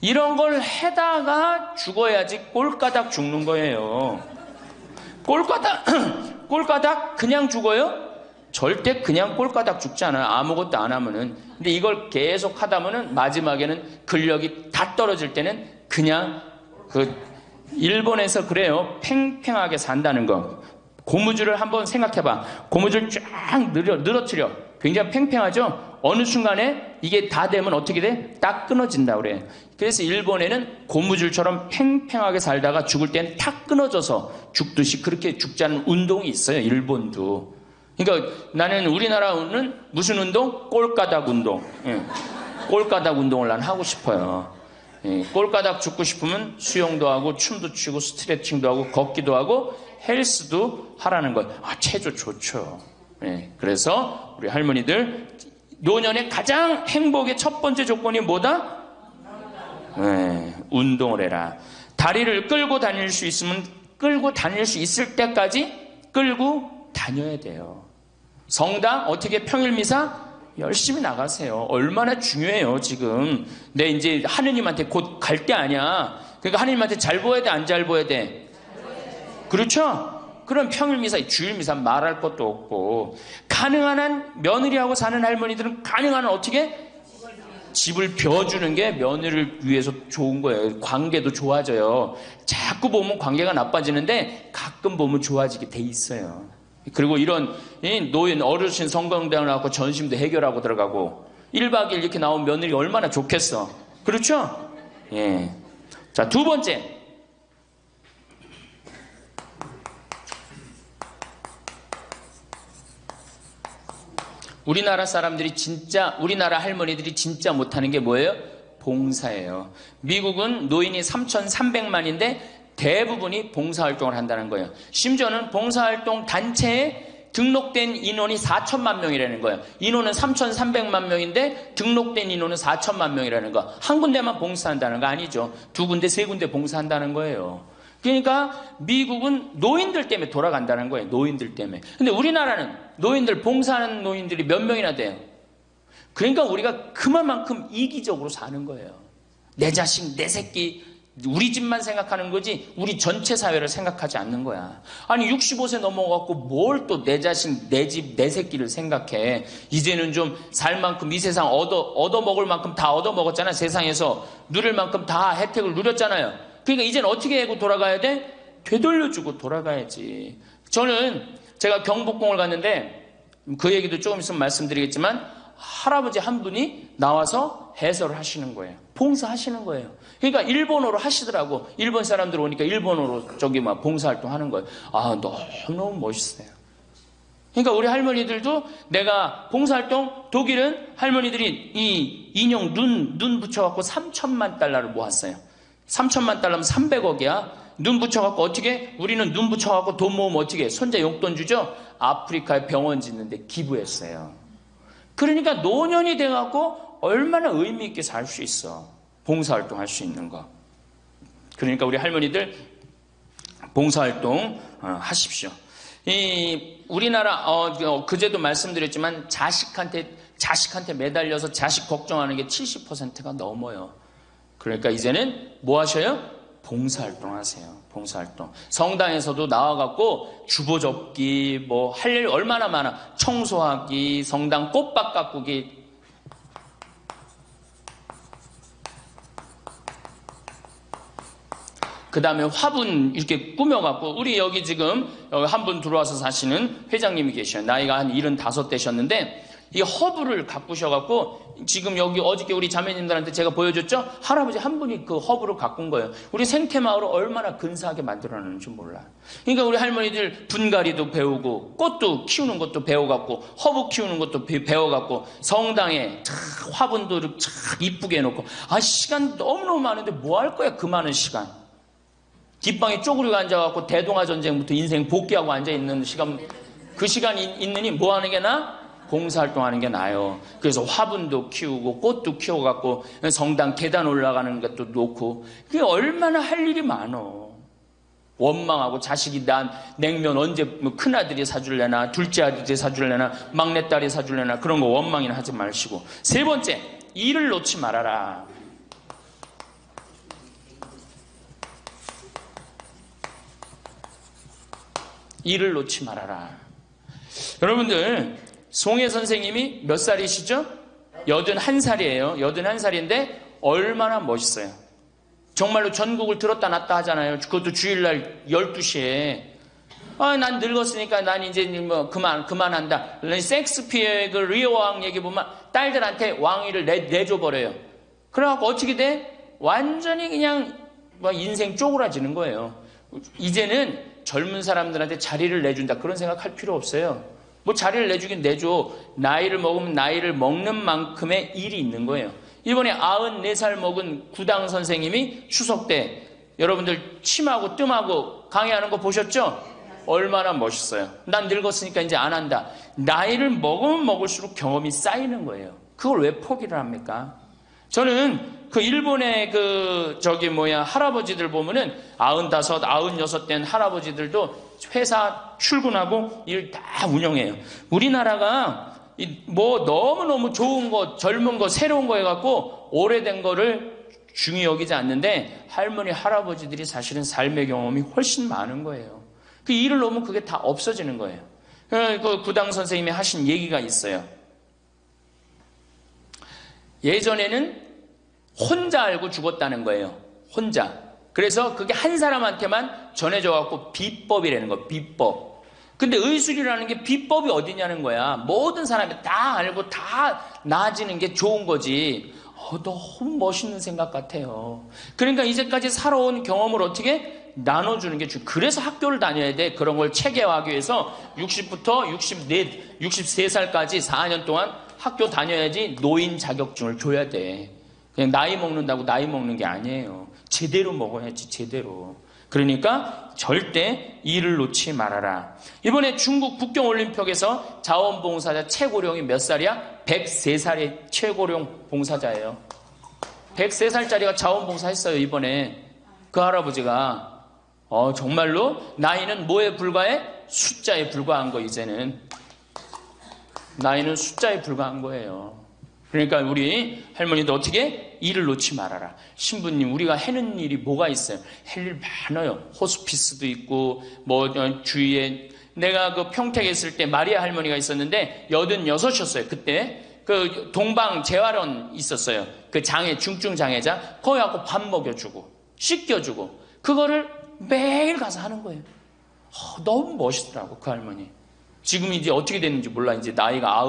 이런 걸 해다가 죽어야지 꼴까닥 죽는 거예요. 꼴까닥 그냥 죽어요? 절대 그냥 꼴까닥 죽지 않아요. 아무것도 안 하면은. 근데 이걸 계속 하다 보면 마지막에는 근력이 다 떨어질 때는 그냥 일본에서 그래요. 팽팽하게 산다는 거. 고무줄을 한번 생각해봐. 고무줄 쫙 늘어뜨려. 굉장히 팽팽하죠? 어느 순간에 이게 다 되면 어떻게 돼? 딱 끊어진다 그래. 그래서 일본에는 고무줄처럼 팽팽하게 살다가 죽을 때는 탁 끊어져서 죽듯이 그렇게 죽자는 운동이 있어요. 일본도. 그러니까 나는 우리나라는 무슨 운동? 꼴가닥 운동. 예. 꼴가닥 운동을 난 하고 싶어요. 예. 꼴가닥 죽고 싶으면 수영도 하고 춤도 추고 스트레칭도 하고 걷기도 하고 헬스도 하라는 거예요. 아, 체조 좋죠. 예. 그래서 우리 할머니들 노년의 가장 행복의 첫 번째 조건이 뭐다? 네, 운동을 해라. 다리를 끌고 다닐 수 있으면 끌고 다닐 수 있을 때까지 끌고 다녀야 돼요. 성당 어떻게 평일미사 열심히 나가세요. 얼마나 중요해요. 지금 내 이제 하느님한테 곧 갈 때 아니야. 그러니까 하느님한테 잘 보여야 돼, 안 잘 보여야 돼? 그렇죠? 그럼 평일미사, 주일미사 말할 것도 없고, 가능한 한 며느리하고 사는 할머니들은 가능한 한 어떻게? 집을 벼주는 게 며느리를 위해서 좋은 거예요. 관계도 좋아져요. 자꾸 보면 관계가 나빠지는데 가끔 보면 좋아지게 돼 있어요. 그리고 이런 노인 어르신 성공대학 나왔고 전심도 해결하고 들어가고 1박 2일 이렇게 나온 며느리 얼마나 좋겠어. 그렇죠? 예. 자, 두 번째. 우리나라 사람들이 진짜, 우리나라 할머니들이 진짜 못하는 게 뭐예요? 봉사예요. 미국은 노인이 3,300만인데 대부분이 봉사활동을 한다는 거예요. 심지어는 봉사활동 단체에 등록된 인원이 4천만 명이라는 거예요. 인원은 3,300만 명인데 등록된 인원은 4천만 명이라는 거. 한 군데만 봉사한다는 거 아니죠. 두 군데, 세 군데 봉사한다는 거예요. 그러니까 미국은 노인들 때문에 돌아간다는 거예요. 노인들 때문에. 근데 우리나라는 노인들, 봉사하는 노인들이 몇 명이나 돼요. 그러니까 우리가 그만큼 이기적으로 사는 거예요. 내 자식, 내 새끼, 우리 집만 생각하는 거지 우리 전체 사회를 생각하지 않는 거야. 아니 65세 넘어갖고 뭘 또 내 자식, 내 집, 내 새끼를 생각해. 이제는 좀 살 만큼 이 세상 얻어먹을 만큼 다 얻어먹었잖아. 세상에서 누릴 만큼 다 혜택을 누렸잖아요. 그러니까 이제는 어떻게 하고 돌아가야 돼? 되돌려주고 돌아가야지. 저는 제가 경복궁을 갔는데 그 얘기도 조금 있으면 말씀드리겠지만 할아버지 한 분이 나와서 해설을 하시는 거예요. 봉사하시는 거예요. 그러니까 일본어로 하시더라고. 일본 사람들 오니까 일본어로 저기 막 봉사활동 하는 거예요. 아, 너무 멋있어요. 그러니까 우리 할머니들도 내가 봉사활동, 독일은 할머니들이 이 인형 눈 붙여갖고 3천만 달러를 모았어요. 3천만 달러면 300억이야. 눈 붙여갖고 어떻게? 우리는 눈 붙여갖고 돈 모으면 어떻게? 손자 용돈 주죠? 아프리카에 병원 짓는데 기부했어요. 그러니까 노년이 돼갖고 얼마나 의미 있게 살 수 있어. 봉사활동 할 수 있는 거. 그러니까 우리 할머니들 봉사활동 하십시오. 우리나라 그제도 말씀드렸지만 자식한테 매달려서 자식 걱정하는 게 70%가 넘어요. 그러니까 이제는 뭐 하셔요? 봉사활동 하세요. 봉사활동. 성당에서도 나와갖고 주보 접기, 뭐 할 일 얼마나 많아. 청소하기, 성당 꽃밭 가꾸기. 그 다음에 화분 이렇게 꾸며갖고, 우리 여기 지금 한 분 들어와서 사시는 회장님이 계셔요. 나이가 한 75 되셨는데, 이 허브를 가꾸셔갖고, 지금 여기 어저께 우리 자매님들한테 제가 보여줬죠? 할아버지 한 분이 그 허브를 가꾼 거예요. 우리 생태마을을 얼마나 근사하게 만들어놨는지 몰라. 그러니까 우리 할머니들 분갈이도 배우고, 꽃도 키우는 것도 배워갖고, 허브 키우는 것도 배워갖고, 성당에 화분도 참 이쁘게 해놓고, 시간 너무너무 많은데 뭐 할 거야, 그 많은 시간. 뒷방에 쪼그리고 앉아갖고 대동아전쟁부터 인생 복귀하고 앉아있는 시간, 그 시간 있느니 뭐 하는 게 나아? 봉사활동하는 게 나아요. 그래서 화분도 키우고 꽃도 키워갖고 성당 계단 올라가는 것도 놓고, 그게 얼마나 할 일이 많어. 원망하고 자식이 난 냉면 언제 큰아들이 사줄래나 둘째 아들이 사줄래나 막내딸이 사줄래나 그런 거 원망이나 하지 마시고. 세 번째, 일을 놓지 말아라. 일을 놓지 말아라. 여러분들, 송혜 선생님이 몇 살이시죠? 81살이에요. 81살인데 얼마나 멋있어요. 정말로 전국을 들었다 놨다 하잖아요. 그것도 주일날 12시에. 난 늙었으니까 난 이제 뭐 그만한다. 섹스피어의 그 리오 왕 얘기 보면 딸들한테 왕위를 내줘버려요. 그래갖고 어떻게 돼? 완전히 그냥 막 인생 쪼그라지는 거예요. 이제는 젊은 사람들한테 자리를 내준다. 그런 생각할 필요 없어요. 뭐 자리를 내주긴 내줘. 나이를 먹으면 나이를 먹는 만큼의 일이 있는 거예요. 이번에 94살 먹은 구당 선생님이 추석 때 여러분들 침하고 뜸하고 강의하는 거 보셨죠? 얼마나 멋있어요. 난 늙었으니까 이제 안 한다. 나이를 먹으면 먹을수록 경험이 쌓이는 거예요. 그걸 왜 포기를 합니까? 저는 그 일본의 할아버지들 보면은 95, 96 된 할아버지들도 회사 출근하고 일 다 운영해요. 우리나라가 뭐 너무너무 좋은 거, 젊은 거, 새로운 거 해갖고 오래된 거를 중히 여기지 않는데 할머니, 할아버지들이 사실은 삶의 경험이 훨씬 많은 거예요. 그 일을 놓으면 그게 다 없어지는 거예요. 그 구당 선생님이 하신 얘기가 있어요. 예전에는 혼자 알고 죽었다는 거예요. 혼자. 그래서 그게 한 사람한테만 전해져갖고 비법이라는 거예요. 비법. 근데 의술이라는 게 비법이 어디냐는 거야. 모든 사람이 다 알고 다 나아지는 게 좋은 거지. 너무 멋있는 생각 같아요. 그러니까 이제까지 살아온 경험을 어떻게 나눠주는 게 중요해요. 그래서 학교를 다녀야 돼. 그런 걸 체계화하기 위해서 60부터 63살까지 4년 동안 학교 다녀야지 노인 자격증을 줘야 돼. 그냥 나이 먹는다고 나이 먹는 게 아니에요. 제대로 먹어야지, 제대로. 그러니까 절대 일을 놓지 말아라. 이번에 중국 북경올림픽에서 자원봉사자 최고령이 몇 살이야? 103살의 최고령 봉사자예요. 103살짜리가 자원봉사 했어요, 이번에. 그 할아버지가. 정말로 나이는 뭐에 불과해? 숫자에 불과한 거, 이제는. 나이는 숫자에 불과한 거예요. 그러니까 우리 할머니도 어떻게? 일을 놓지 말아라. 신부님, 우리가 해는 일이 뭐가 있어요? 할 일 많아요. 호스피스도 있고, 주위에. 내가 그 평택에 있을 때 마리아 할머니가 있었는데, 86이었어요. 그때. 그 동방 재활원 있었어요. 그 중증 장애자. 거기 가고 밥 먹여주고, 씻겨주고. 그거를 매일 가서 하는 거예요. 너무 멋있더라고, 그 할머니. 지금 이제 어떻게 됐는지 몰라. 이제 나이가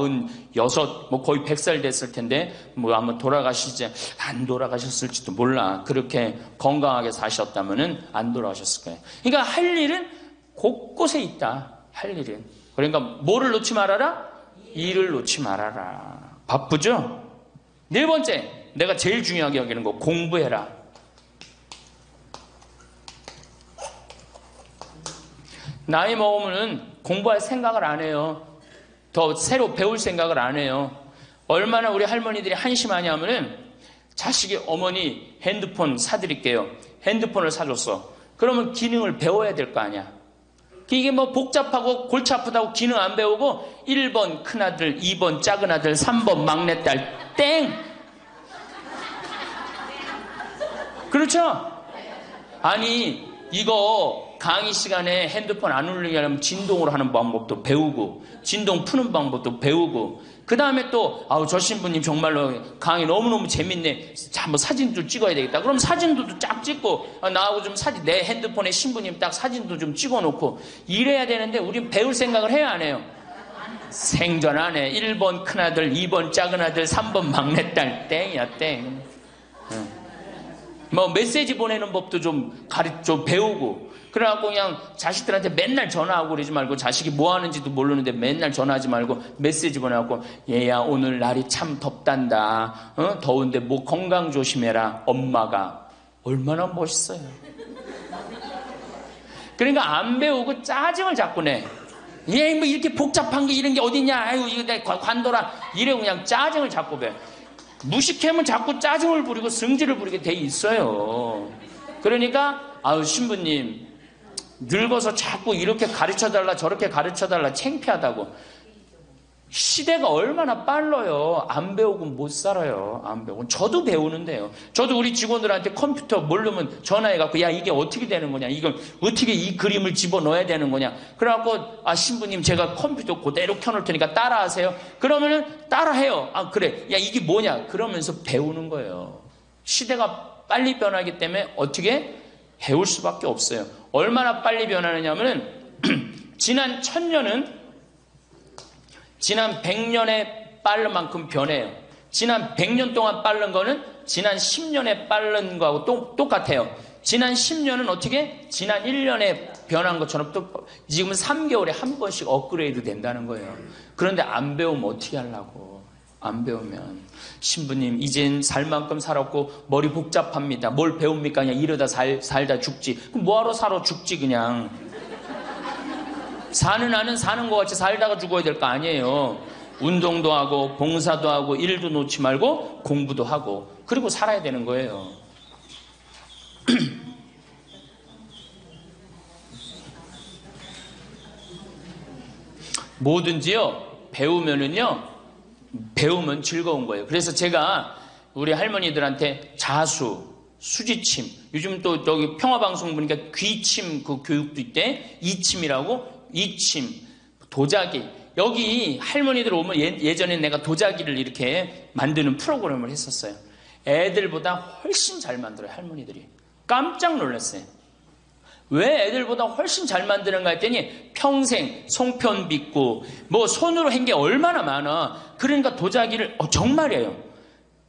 96, 거의 100살 됐을 텐데, 아마 안 돌아가셨을지도 몰라. 그렇게 건강하게 사셨다면은 안 돌아가셨을 거예요. 그러니까 할 일은 곳곳에 있다. 할 일은. 그러니까 뭐를 놓지 말아라? 일을 놓지 말아라. 바쁘죠? 네 번째, 내가 제일 중요하게 여기는 거, 공부해라. 나이 먹으면은 공부할 생각을 안 해요. 더 새로 배울 생각을 안 해요. 얼마나 우리 할머니들이 한심하냐 하면은 자식이 어머니 핸드폰 사드릴게요. 핸드폰을 사줬어. 그러면 기능을 배워야 될 거 아니야. 이게 복잡하고 골치 아프다고 기능 안 배우고 1번 큰아들, 2번 작은아들, 3번 막내딸 땡! 그렇죠? 아니 이거 강의 시간에 핸드폰 안 울리게 하려면 진동으로 하는 방법도 배우고 진동 푸는 방법도 배우고 그 다음에 또 저 신부님 정말로 강의 너무너무 재밌네. 한번 사진도 찍어야 되겠다. 그럼 사진도 쫙 찍고 나하고 좀 내 핸드폰에 신부님 딱 사진도 좀 찍어놓고 이래야 되는데 우린 배울 생각을 해야 안 해요. 생전 안 해. 1번 큰아들, 2번 작은아들, 3번 막내딸 땡이야 땡. 메시지 보내는 법도 좀 배우고 그래갖고 그냥 자식들한테 맨날 전화하고 그러지 말고 자식이 뭐 하는지도 모르는데 맨날 전화하지 말고 메시지 보내갖고 얘야 오늘 날이 참 덥단다. 더운데 건강 조심해라. 엄마가. 얼마나 멋있어요. 그러니까 안 배우고 짜증을 자꾸 내. 얘 이렇게 복잡한 게 이런 게 어딨냐. 아유 이거 내가 관둬라. 이래 그냥 짜증을 자꾸 배. 무식하면 자꾸 짜증을 부리고 성질을 부리게 돼 있어요. 그러니까 신부님 늙어서 자꾸 이렇게 가르쳐달라 저렇게 가르쳐달라 창피하다고. 시대가 얼마나 빨라요. 안 배우고 못 살아요. 안 배우고. 저도 배우는데요. 저도 우리 직원들한테 컴퓨터 모르면 전화해갖고 야 이게 어떻게 되는 거냐. 이걸 어떻게 이 그림을 집어넣어야 되는 거냐. 그래갖고 신부님 제가 컴퓨터 그대로 켜놓을 테니까 따라하세요. 그러면은 따라해요. 그래. 야 이게 뭐냐. 그러면서 배우는 거예요. 시대가 빨리 변하기 때문에 어떻게 배울 수밖에 없어요. 얼마나 빨리 변하느냐면은 지난 1000년은 지난 100년에 빠른 만큼 변해요. 지난 100년 동안 빠른 거는 지난 10년에 빠른 거하고 똑같아요. 지난 10년은 어떻게? 지난 1년에 변한 것처럼 또 지금은 3개월에 한 번씩 업그레이드 된다는 거예요. 그런데 안 배우면 어떻게 하려고? 안 배우면. 신부님 이젠 살 만큼 살았고 머리 복잡합니다. 뭘 배웁니까? 그냥 이러다 살다 죽지. 그럼 뭐하러 살아 죽지 그냥. 사는 아는 사는 것 같이 살다가 죽어야 될 거 아니에요. 운동도 하고 봉사도 하고 일도 놓지 말고 공부도 하고 그리고 살아야 되는 거예요. 뭐든지요 배우면 즐거운 거예요. 그래서 제가 우리 할머니들한테 자수, 수지침, 요즘 또 여기 평화방송 보니까 귀침 그 교육도 있대. 이침이라고. 이침, 도자기. 여기 할머니들 오면 예전에 내가 도자기를 이렇게 만드는 프로그램을 했었어요. 애들보다 훨씬 잘 만들어요. 할머니들이. 깜짝 놀랐어요. 왜 애들보다 훨씬 잘 만드는가 했더니 평생 송편 빚고 뭐 손으로 한 게 얼마나 많아. 그러니까 도자기를 정말이에요.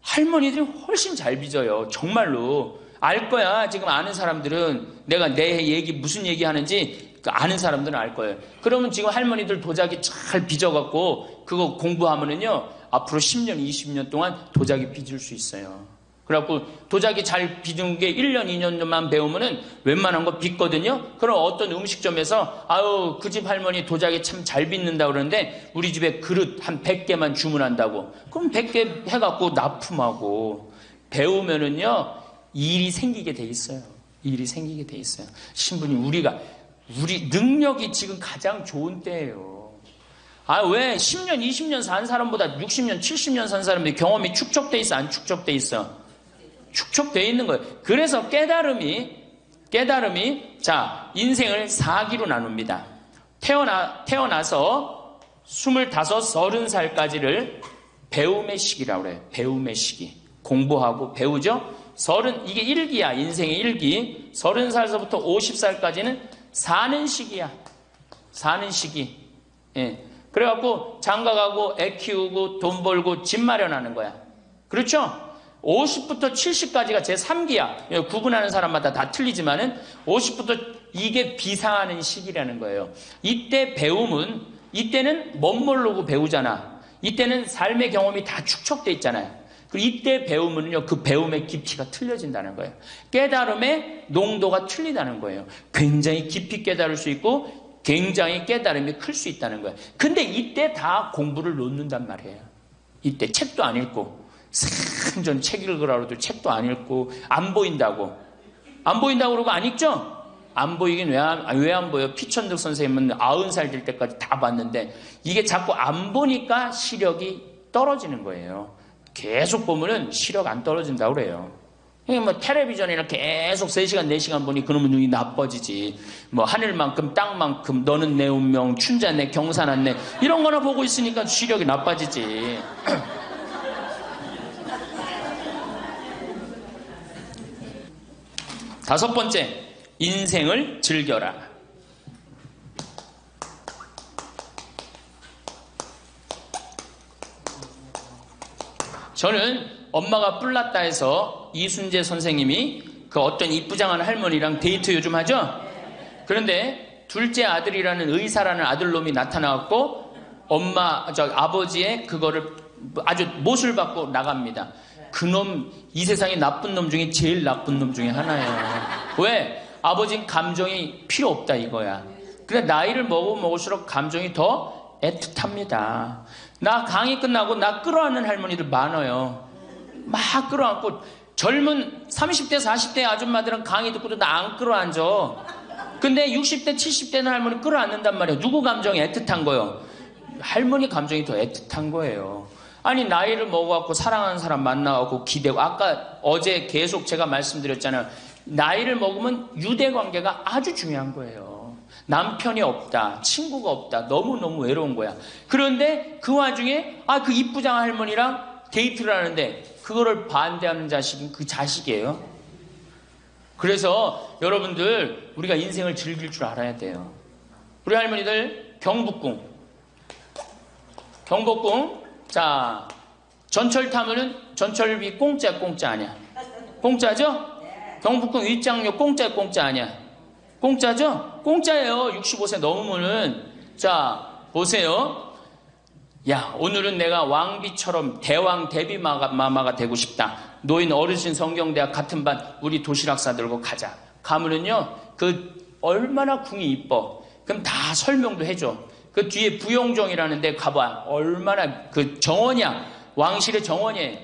할머니들이 훨씬 잘 빚어요. 정말로. 알 거야. 지금 아는 사람들은 내가 내 얘기 무슨 얘기 하는지 아는 사람들은 알 거예요. 그러면 지금 할머니들 도자기 잘 빚어갖고 그거 공부하면은요 앞으로 10년 20년 동안 도자기 빚을 수 있어요. 그래갖고 도자기 잘 빚은 게 1년 2년만 배우면은 웬만한 거 빚거든요. 그럼 어떤 음식점에서 아유 그 집 할머니 도자기 참 잘 빚는다 그러는데 우리 집에 그릇 한 100개만 주문한다고. 그럼 100개 해갖고 납품하고 배우면은요 일이 생기게 돼 있어요. 일이 생기게 돼 있어요. 신부님 우리 능력이 지금 가장 좋은 때예요. 왜 10년 20년 산 사람보다 60년 70년 산 사람들이 경험이 축적돼 있어 안 축적돼 있어? 축적되어 있는 거예요. 그래서 깨달음이 자 인생을 4기로 나눕니다. 태어나서 25, 30살까지를 배움의 시기라고 그래요. 배움의 시기. 공부하고 배우죠. 이게 1기야. 인생의 1기. 30살서부터 50살까지는 사는 시기야. 사는 시기. 예. 그래갖고 장가가고 애 키우고 돈 벌고 집 마련하는 거야. 그렇죠? 50부터 70까지가 제 3기야. 구분하는 사람마다 다 틀리지만은 50부터 이게 비상하는 시기라는 거예요. 이때는 멋 모르고 배우잖아. 이때는 삶의 경험이 다 축적돼 있잖아요. 그리고 이때 배우면요, 그 배움의 깊이가 틀려진다는 거예요. 깨달음의 농도가 틀리다는 거예요. 굉장히 깊이 깨달을 수 있고 굉장히 깨달음이 클 수 있다는 거예요. 근데 이때 다 공부를 놓는단 말이에요. 이때 책도 안 읽고 생전 책 읽으라고도 책도 안 읽고 안 보인다고 그러고 안 읽죠? 안 보이긴 왜 안 보여? 피천득 선생님은 90살 될 때까지 다 봤는데 이게 자꾸 안 보니까 시력이 떨어지는 거예요. 계속 보면은 시력 안 떨어진다고 그래요. 뭐 텔레비전이나 계속 3시간 4시간 보니 그놈의 눈이 나빠지지. 뭐 하늘만큼 땅만큼 너는 내 운명 춘자네 경사났네 이런 거나 보고 있으니까 시력이 나빠지지. 다섯 번째, 인생을 즐겨라. 저는 엄마가 뿔났다 해서 이순재 선생님이 그 어떤 이쁘장한 할머니랑 데이트 요즘 하죠? 그런데 둘째 아들이라는 의사라는 아들놈이 나타나갖고 아버지의 그거를 아주 못을 받고 나갑니다. 그놈 이 세상에 나쁜 놈 중에 제일 나쁜 놈 중에 하나예요. 왜? 아버지는 감정이 필요 없다 이거야. 그래 나이를 먹을수록 감정이 더 애틋합니다. 나 강의 끝나고 나 끌어안는 할머니들 많아요. 막 끌어안고 젊은 30대 40대 아줌마들은 강의 듣고도 나 안 끌어안져. 근데 60대 70대는 할머니 끌어안는단 말이에요. 누구 감정이 애틋한 거예요? 할머니 감정이 더 애틋한 거예요. 아니 나이를 먹어갖고 사랑하는 사람 만나갖고 기대고 어제 계속 제가 말씀드렸잖아요. 나이를 먹으면 유대관계가 아주 중요한 거예요. 남편이 없다, 친구가 없다, 너무너무 외로운 거야. 그런데 그 와중에 그 이쁘장한 할머니랑 데이트를 하는데 그거를 반대하는 자식은 그 자식이에요. 그래서 여러분들 우리가 인생을 즐길 줄 알아야 돼요. 우리 할머니들 경복궁. 자, 전철 타면은 전철비 공짜 아니야? 공짜죠? 경복궁 윗장료 공짜 아니야? 공짜죠? 공짜예요. 65세 넘으면은. 자, 보세요. 야, 오늘은 내가 왕비처럼 대왕 대비마마가 되고 싶다. 노인 어르신 성경대학 같은 반 우리 도시락 싸들고 가자. 가면은요, 얼마나 궁이 이뻐. 그럼 다 설명도 해줘. 그 뒤에 부용정이라는 데 가봐. 얼마나 정원이야. 왕실의 정원이에요.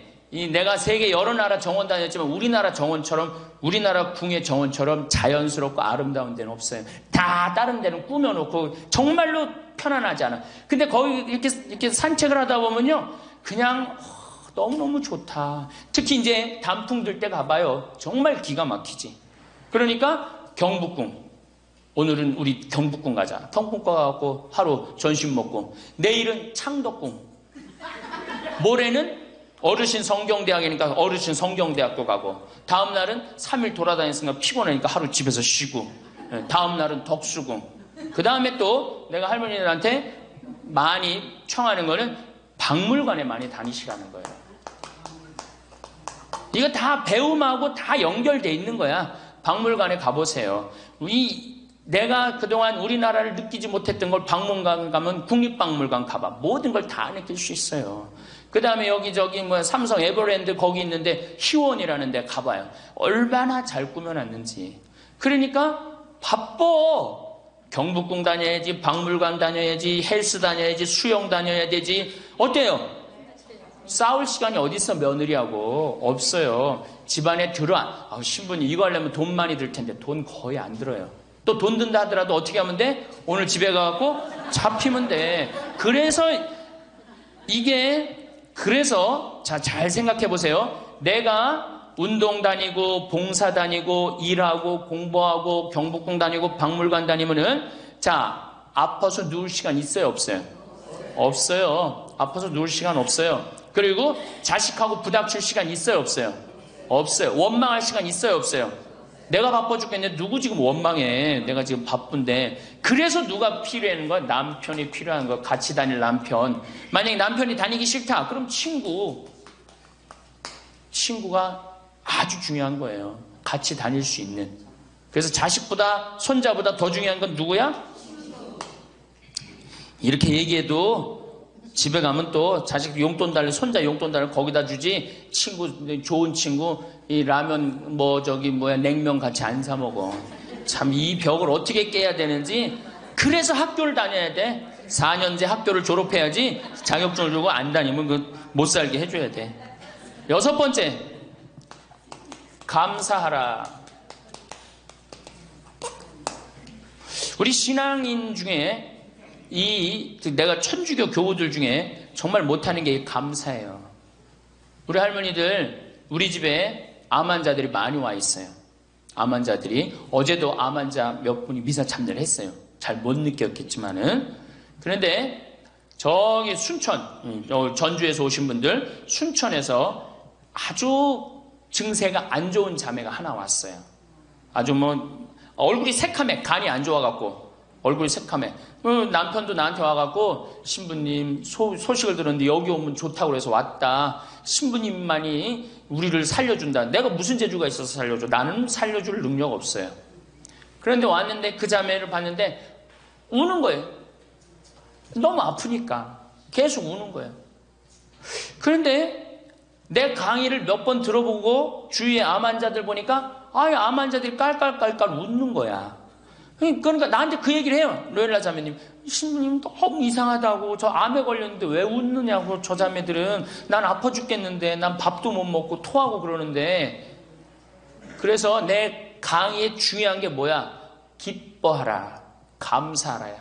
내가 세계 여러 나라 정원 다녔지만 우리나라 정원처럼, 우리나라 궁의 정원처럼 자연스럽고 아름다운 데는 없어요. 다 다른 데는 꾸며놓고 정말로 편안하지 않아. 근데 거기 이렇게 산책을 하다 보면요, 그냥 너무너무 좋다. 특히 이제 단풍 들 때 가봐요. 정말 기가 막히지. 그러니까 경복궁. 오늘은 우리 경복궁 가자. 경복궁 가갖고 하루 점심 먹고, 내일은 창덕궁, 모레는 어르신 성경대학이니까 어르신 성경대학도 가고, 다음 날은 3일 돌아다녔으니까 피곤하니까 하루 집에서 쉬고, 다음 날은 덕수궁. 그 다음에 또 내가 할머니들한테 많이 청하는 거는 박물관에 많이 다니시라는 거예요. 이거 다 배움하고 다 연결돼 있는 거야. 박물관에 가보세요. 내가 그동안 우리나라를 느끼지 못했던 걸 박물관 가면 국립박물관 가봐. 모든 걸 다 느낄 수 있어요. 그 다음에 여기저기 삼성 에버랜드 거기 있는데 희원이라는 데 가봐요. 얼마나 잘 꾸며놨는지. 그러니까 바빠. 경복궁 다녀야지, 박물관 다녀야지, 헬스 다녀야지, 수영 다녀야 되지. 어때요? 싸울 시간이 어디 있어, 며느리하고. 없어요. 집안에 들어와. 신부님 이거 하려면 돈 많이 들 텐데 돈 거의 안 들어요. 또 돈 든다 하더라도 어떻게 하면 돼? 오늘 집에 가갖고 잡히면 돼. 그래서 자, 잘 생각해 보세요. 내가 운동 다니고 봉사 다니고 일하고 공부하고 경복궁 다니고 박물관 다니면은, 자, 아파서 누울 시간 있어요, 없어요? 없어요. 아파서 누울 시간 없어요. 그리고 자식하고 부닥칠 시간 있어요, 없어요? 없어요. 원망할 시간 있어요, 없어요? 내가 바빠 죽겠는데 누구 지금 원망해. 내가 지금 바쁜데. 그래서 누가 필요한 거야? 남편이 필요한 거야. 같이 다닐 남편. 만약에 남편이 다니기 싫다, 그럼 친구가 아주 중요한 거예요. 같이 다닐 수 있는. 그래서 자식보다 손자보다 더 중요한 건 누구야? 이렇게 얘기해도 집에 가면 또 자식 용돈 달래, 손자 용돈 달래 거기다 주지, 좋은 친구 이 라면 냉면 같이 안 사 먹어. 참 이 벽을 어떻게 깨야 되는지. 그래서 학교를 다녀야 돼. 4년제 학교를 졸업해야지. 자격증을 주고 안 다니면 못 살게 해줘야 돼. 6번째, 감사하라. 우리 신앙인 중에 내가 천주교 교우들 중에 정말 못하는 게 감사해요. 우리 할머니들, 우리 집에 암 환자들이 많이 와 있어요. 암 환자들이. 어제도 암 환자 몇 분이 미사 참여를 했어요. 잘 못 느꼈겠지만은. 그런데 저기 순천, 전주에서 오신 분들, 순천에서 아주 증세가 안 좋은 자매가 하나 왔어요. 아주 얼굴이 새카매, 간이 안 좋아갖고 얼굴이 새카매. 남편도 나한테 와갖고, 신부님 소식을 들었는데 여기 오면 좋다고 그래서 왔다. 신부님만이 우리를 살려준다. 내가 무슨 재주가 있어서 살려줘? 나는 살려줄 능력 없어요. 그런데 왔는데 그 자매를 봤는데 우는 거예요. 너무 아프니까 계속 우는 거예요. 그런데 내 강의를 몇 번 들어보고 주위에 암 환자들 보니까 암 환자들이 깔깔깔깔 웃는 거야. 그러니까 나한테 그 얘기를 해요. 로엘라 자매님, 신부님 너무 이상하다고. 저 암에 걸렸는데 왜 웃느냐고. 저 자매들은. 난 아파 죽겠는데, 난 밥도 못 먹고 토하고 그러는데. 그래서 내 강의에 중요한 게 뭐야? 기뻐하라, 감사하라야.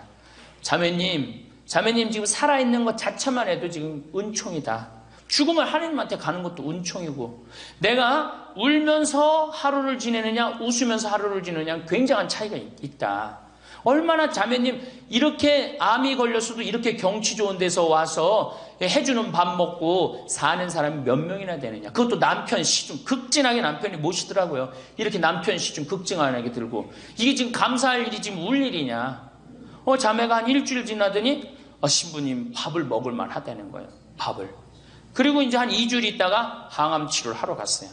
자매님 지금 살아있는 것 자체만 해도 지금 은총이다. 죽음을 하나님한테 가는 것도 은총이고, 내가 울면서 하루를 지내느냐 웃으면서 하루를 지내느냐 굉장한 차이가 있다. 얼마나 자매님 이렇게 암이 걸렸어도 이렇게 경치 좋은 데서 와서 해주는 밥 먹고 사는 사람이 몇 명이나 되느냐. 그것도 남편 시중 극진하게 남편이 모시더라고요. 이렇게 남편 시중 극진하게 들고. 이게 지금 감사할 일이 지금 울 일이냐. 자매가 한 일주일 지나더니 신부님 밥을 먹을 만 하다는 거예요. 밥을. 그리고 이제 한 2주일 있다가 항암 치료를 하러 갔어요.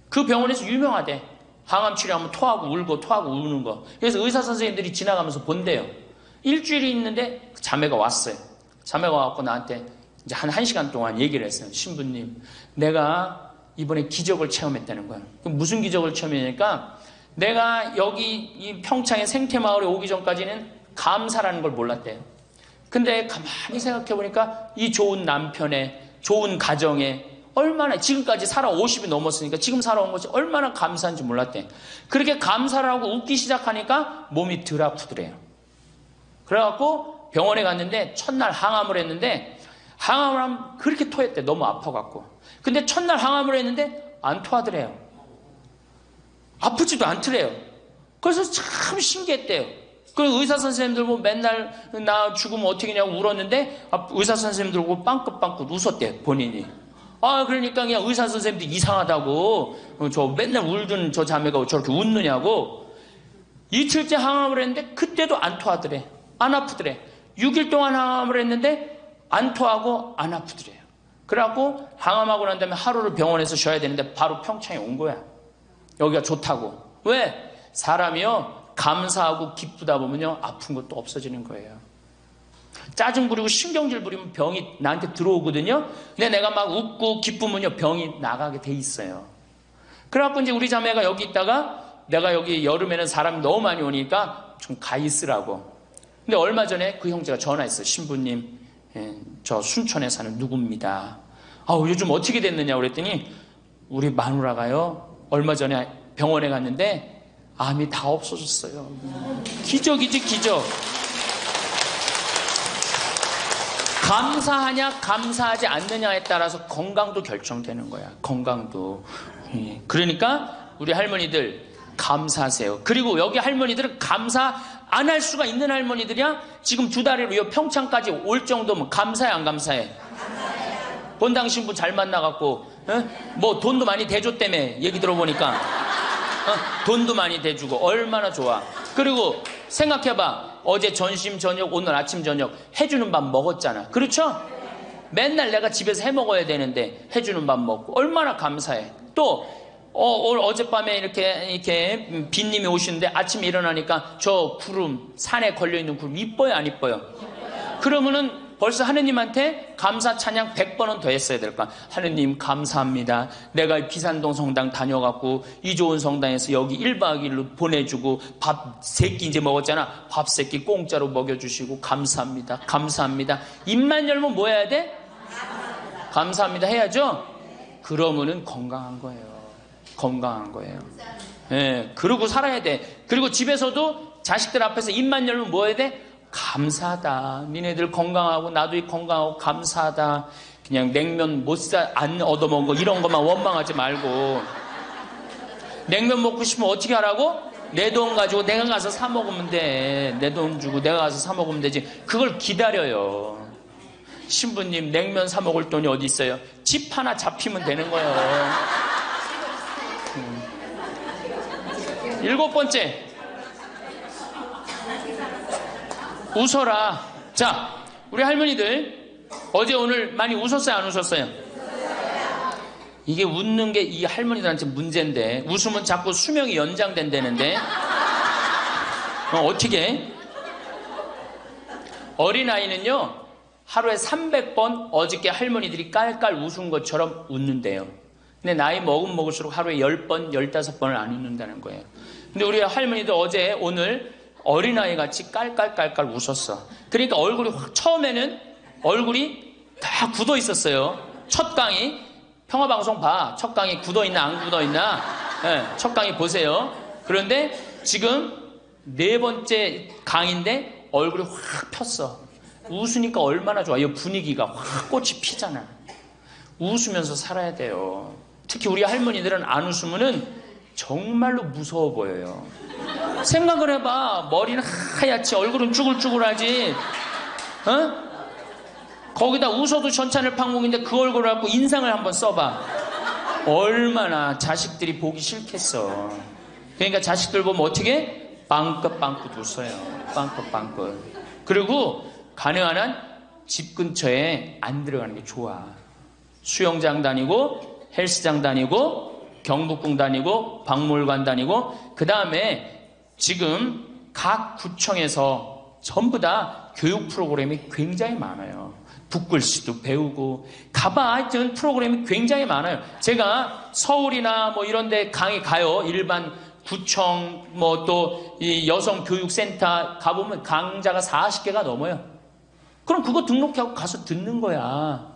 그 병원에서 유명하대. 항암 치료하면 토하고 울고 토하고 우는 거. 그래서 의사 선생님들이 지나가면서 본대요. 일주일이 있는데 자매가 왔어요. 자매가 와갖고 나한테 이제 한 1시간 동안 얘기를 했어요. 신부님, 내가 이번에 기적을 체험했다는 거야. 그럼 무슨 기적을 체험했냐니까 내가 여기 이 평창의 생태마을에 오기 전까지는 감사라는 걸 몰랐대요. 근데 가만히 생각해보니까 이 좋은 남편의 좋은 가정에 얼마나 지금까지 살아 50이 넘었으니까 지금 살아온 것이 얼마나 감사한지 몰랐대. 그렇게 감사를 하고 웃기 시작하니까 몸이 덜 아프더래요. 그래갖고 병원에 갔는데 첫날 항암을 했는데 항암을 하면 그렇게 토했대. 너무 아파갖고. 근데 첫날 항암을 했는데 안 토하더래요. 아프지도 않더래요. 그래서 참 신기했대요. 그리고 의사 선생님들 보고 맨날 나 죽으면 어떻게 하냐고 울었는데 의사 선생님들 보고 빵긋빵긋 웃었대 본인이. 그러니까 그냥 의사 선생님도 이상하다고 저 맨날 울던 저 자매가 저렇게 웃느냐고. 이틀째 항암을 했는데 그때도 안 토하더래. 안 아프더래. 6일 동안 항암을 했는데 안 토하고 안 아프더래요. 그래갖고 항암하고 난 다음에 하루를 병원에서 쉬어야 되는데 바로 평창에 온 거야. 여기가 좋다고. 왜? 사람이요 감사하고 기쁘다 보면요 아픈 것도 없어지는 거예요. 짜증 부리고 신경질 부리면 병이 나한테 들어오거든요. 근데 내가 막 웃고 기쁘면요 병이 나가게 돼 있어요. 그래갖고 이제 우리 자매가 여기 있다가 내가 여기 여름에는 사람이 너무 많이 오니까 좀 가 있으라고. 근데 얼마 전에 그 형제가 전화했어요. 신부님, 저 순천에 사는 누구입니다. 요즘 어떻게 됐느냐 그랬더니 우리 마누라가요 얼마 전에 병원에 갔는데 암이 다 없어졌어요. 기적이지 기적. 감사하냐 감사하지 않느냐에 따라서 건강도 결정되는 거야. 건강도. 그러니까 우리 할머니들 감사하세요. 그리고 여기 할머니들은 감사 안 할 수가 있는 할머니들이야. 지금 2달으로 평창까지 올 정도면 감사해 안 감사해? 본당 신부 잘 만나갖고 뭐 돈도 많이 대줬다며 얘기 들어보니까 돈도 많이 대주고 얼마나 좋아. 그리고 생각해봐. 어제 점심 저녁 오늘 아침 저녁 해주는 밥 먹었잖아. 그렇죠? 맨날 내가 집에서 해 먹어야 되는데 해주는 밥 먹고 얼마나 감사해. 또 어젯밤에 이렇게 빈님이 오시는데 아침에 일어나니까 저 구름 산에 걸려있는 구름 이뻐요 안 이뻐요? 그러면은 벌써 하느님한테 감사 찬양 100번은 더 했어야 될까? 하느님 감사합니다. 내가 비산동 성당 다녀갖고 이 좋은 성당에서 여기 1박 2일로 보내주고 밥 3끼 이제 먹었잖아. 밥 3끼 공짜로 먹여주시고 감사합니다. 감사합니다. 입만 열면 뭐 해야 돼? 감사합니다 해야죠? 그러면은 건강한 거예요. 건강한 거예요. 그러고 살아야 돼. 그리고 집에서도 자식들 앞에서 입만 열면 뭐 해야 돼? 감사하다. 니네들 건강하고 나도 건강하고 감사하다. 그냥 냉면 안 얻어먹은 거 이런 것만 원망하지 말고. 냉면 먹고 싶으면 어떻게 하라고? 내 돈 가지고 내가 가서 사 먹으면 돼. 내 돈 주고 내가 가서 사 먹으면 되지. 그걸 기다려요. 신부님 냉면 사 먹을 돈이 어디 있어요? 집 하나 잡히면 되는 거예요. 7번째, 웃어라. 자, 우리 할머니들 어제 오늘 많이 웃었어요 안 웃었어요? 이게 웃는 게 이 할머니들한테 문제인데 웃으면 자꾸 수명이 연장된다는데 어떻게? 어린아이는요 하루에 300번 어저께 할머니들이 깔깔 웃은 것처럼 웃는데요. 근데 나이 먹을수록 하루에 10번, 15번을 안 웃는다는 거예요. 근데 우리 할머니들 어제 오늘 어린아이 같이 깔깔깔깔 웃었어. 그러니까 얼굴이 처음에는 얼굴이 다 굳어 있었어요. 첫 강의 평화방송 봐. 첫 강의 굳어 있나 안 굳어 있나? 첫 강의 보세요. 그런데 지금 4번째 강의인데 얼굴이 확 폈어. 웃으니까 얼마나 좋아. 이 분위기가 확 꽃이 피잖아. 웃으면서 살아야 돼요. 특히 우리 할머니들은 안 웃으면은 정말로 무서워 보여요. 생각을 해봐. 머리는 하얗지, 얼굴은 쭈글쭈글하지. 어? 거기다 웃어도 전찬을 팡몽인데 그 얼굴을 갖고 인상을 한번 써봐. 얼마나 자식들이 보기 싫겠어. 그러니까 자식들 보면 어떻게? 빵긋빵긋 웃어요. 빵긋빵긋. 그리고 가능한 한 집 근처에 안 들어가는 게 좋아. 수영장 다니고 헬스장 다니고 경복궁 다니고 박물관 다니고, 그 다음에 지금 각 구청에서 전부 다 교육 프로그램이 굉장히 많아요. 붓글씨도 배우고 가봐. 이런 프로그램이 굉장히 많아요. 제가 서울이나 뭐 이런 데 강의 가요. 일반 구청 뭐 또 이 여성교육센터 가보면 강좌가 40개가 넘어요. 그럼 그거 등록하고 가서 듣는 거야.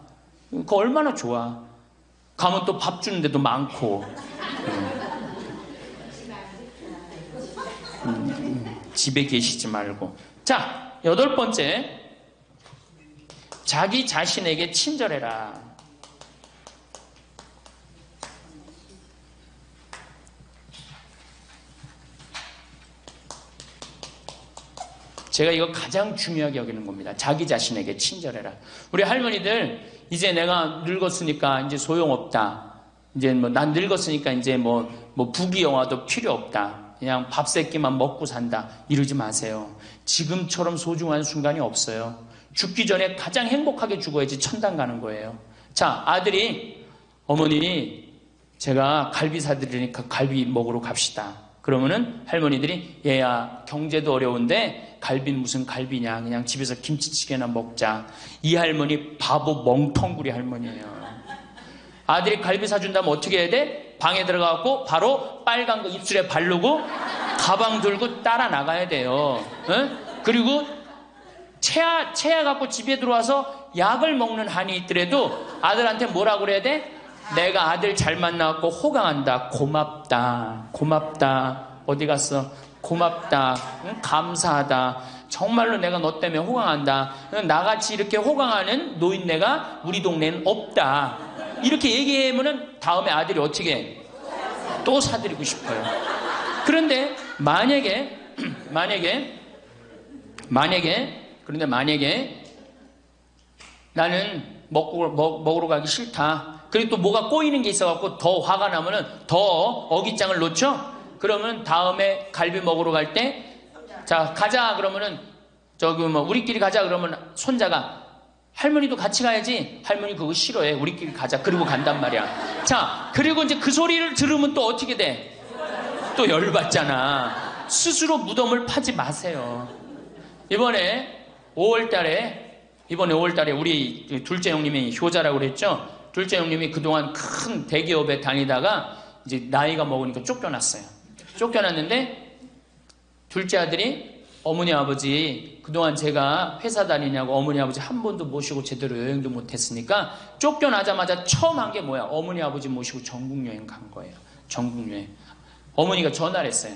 그거 얼마나 좋아. 가면 또 밥 주는 데도 많고. 집에 계시지 말고. 자, 8번째. 자기 자신에게 친절해라. 제가 이거 가장 중요하게 여기는 겁니다. 자기 자신에게 친절해라. 우리 할머니들, 이제 내가 늙었으니까 이제 소용없다. 이제 뭐 난 늙었으니까 이제 뭐 부귀영화도 필요 없다. 그냥 밥 세끼만 먹고 산다. 이러지 마세요. 지금처럼 소중한 순간이 없어요. 죽기 전에 가장 행복하게 죽어야지 천당 가는 거예요. 자, 아들이 어머니 제가 갈비 사드리니까 갈비 먹으러 갑시다. 그러면은 할머니들이 얘야 경제도 어려운데 갈비는 무슨 갈비냐, 그냥 집에서 김치찌개나 먹자. 이 할머니 바보 멍텅구리 할머니예요. 아들이 갈비 사준다면 어떻게 해야 돼? 방에 들어가고 바로 빨간 거 입술에 바르고 가방 들고 따라 나가야 돼요. 응? 그리고 체하 갖고 집에 들어와서 약을 먹는 한이 있더라도 아들한테 뭐라고 그래야 돼? 내가 아들 잘 만나갖고 호강한다. 고맙다. 고맙다. 어디 갔어? 고맙다. 응? 감사하다. 정말로 내가 너 때문에 호강한다. 나같이 이렇게 호강하는 노인네가 우리 동네는 없다. 이렇게 얘기하면은 다음에 아들이 어떻게 해? 또 사드리고 싶어요. 그런데 만약에 나는 먹으러 가기 싫다. 그리고 또 뭐가 꼬이는 게 있어갖고 더 화가 나면은 더 어깃장을 놓죠? 그러면 다음에 갈비 먹으러 갈 때, 자, 가자. 그러면은, 우리끼리 가자. 그러면 손자가, 할머니도 같이 가야지. 할머니 그거 싫어해. 우리끼리 가자. 그리고 간단 말이야. 자, 그리고 이제 그 소리를 들으면 또 어떻게 돼? 또 열받잖아. 스스로 무덤을 파지 마세요. 이번에 5월달에 우리 둘째 형님이 효자라고 그랬죠? 둘째 형님이 그동안 큰 대기업에 다니다가 이제 나이가 먹으니까 쫓겨났어요. 쫓겨났는데 둘째 아들이 어머니 아버지 그동안 제가 회사 다니냐고 어머니 아버지 한 번도 모시고 제대로 여행도 못했으니까 쫓겨나자마자 처음 한 게 뭐야? 어머니 아버지 모시고 전국 여행 간 거예요. 전국 여행. 어머니가 전화를 했어요.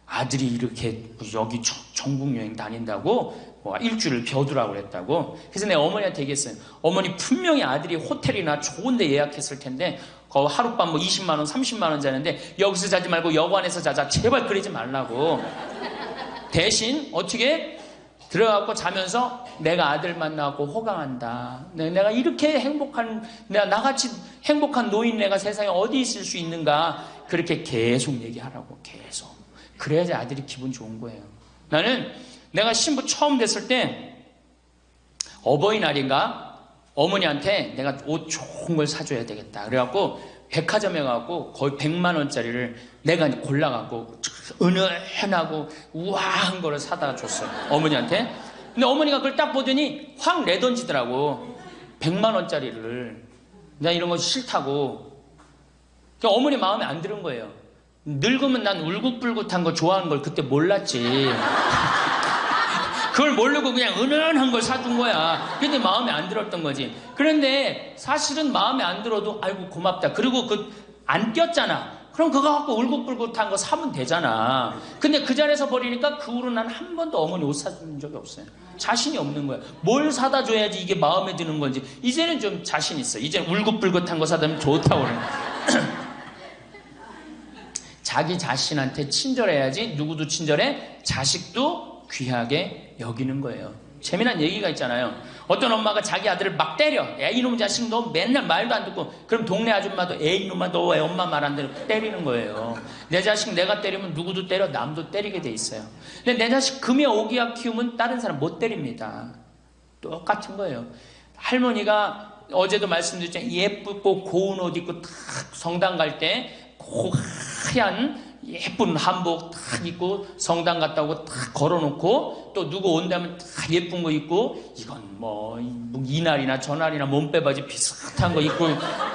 아들이 이렇게 여기 전국 여행 다닌다고 일주일을 벼두라고 그랬다고. 그래서 내가 어머니한테 얘기했어요. 어머니 분명히 아들이 호텔이나 좋은 데 예약했을 텐데 하룻밤 20만 원 30만 원 자는데 여기서 자지 말고 여관에서 자자. 제발 그러지 말라고. 대신 어떻게 들어가고 자면서 내가 아들 만나고 호강한다. 내가 이렇게 나같이 행복한 노인네가 세상에 어디 있을 수 있는가. 그렇게 계속 얘기하라고. 계속. 그래야지 아들이 기분 좋은 거예요. 나는 내가 신부 처음 됐을 때 어버이날인가 어머니한테 내가 옷 좋은 걸 사줘야 되겠다. 그래갖고 백화점에 가고 거의 100만 원짜리를 내가 골라갖고 은은하고 우아한 거를 사다 줬어요. 어머니한테. 근데 어머니가 그걸 딱 보더니 확 내던지더라고. 100만 원짜리를. 나 이런 거 싫다고. 그러니까 어머니 마음에 안 드는 거예요. 늙으면 난 울긋불긋한 거 좋아하는 걸 그때 몰랐지. 그걸 모르고 그냥 은은한 걸 사준 거야. 근데 마음에 안 들었던 거지. 그런데 사실은 마음에 안 들어도 아이고 고맙다. 그리고 안 꼈잖아. 그럼 그거 갖고 울긋불긋한 거 사면 되잖아. 근데 그 자리에서 버리니까 그 후로 난 한 번도 어머니 옷 사준 적이 없어요. 자신이 없는 거야. 뭘 사다 줘야지 이게 마음에 드는 건지. 이제는 좀 자신 있어. 이제는 울긋불긋한 거 사다 주면 좋다고 그래. 자기 자신한테 친절해야지 누구도 친절해? 자식도 귀하게 여기는 거예요. 재미난 얘기가 있잖아요. 어떤 엄마가 자기 아들을 막 때려. 야, 이놈 자식 너 맨날 말도 안 듣고. 그럼 동네 아줌마도 에이 이놈아 너 왜 엄마 말 안 들어 때리는 거예요. 내 자식 내가 때리면 누구도 때려 남도 때리게 돼 있어요. 근데 내 자식 금여 오기야 키우면 다른 사람 못 때립니다. 똑같은 거예요. 할머니가 어제도 말씀드렸잖아요. 예쁘고 고운 옷 입고 탁 성당 갈 때 하얀 예쁜 한복 탁 입고 성당 갔다 오고 탁 걸어놓고 또 누구 온다면 탁 예쁜 거 입고 이건 뭐 이날이나 저날이나 몸빼바지 비슷한 거 입고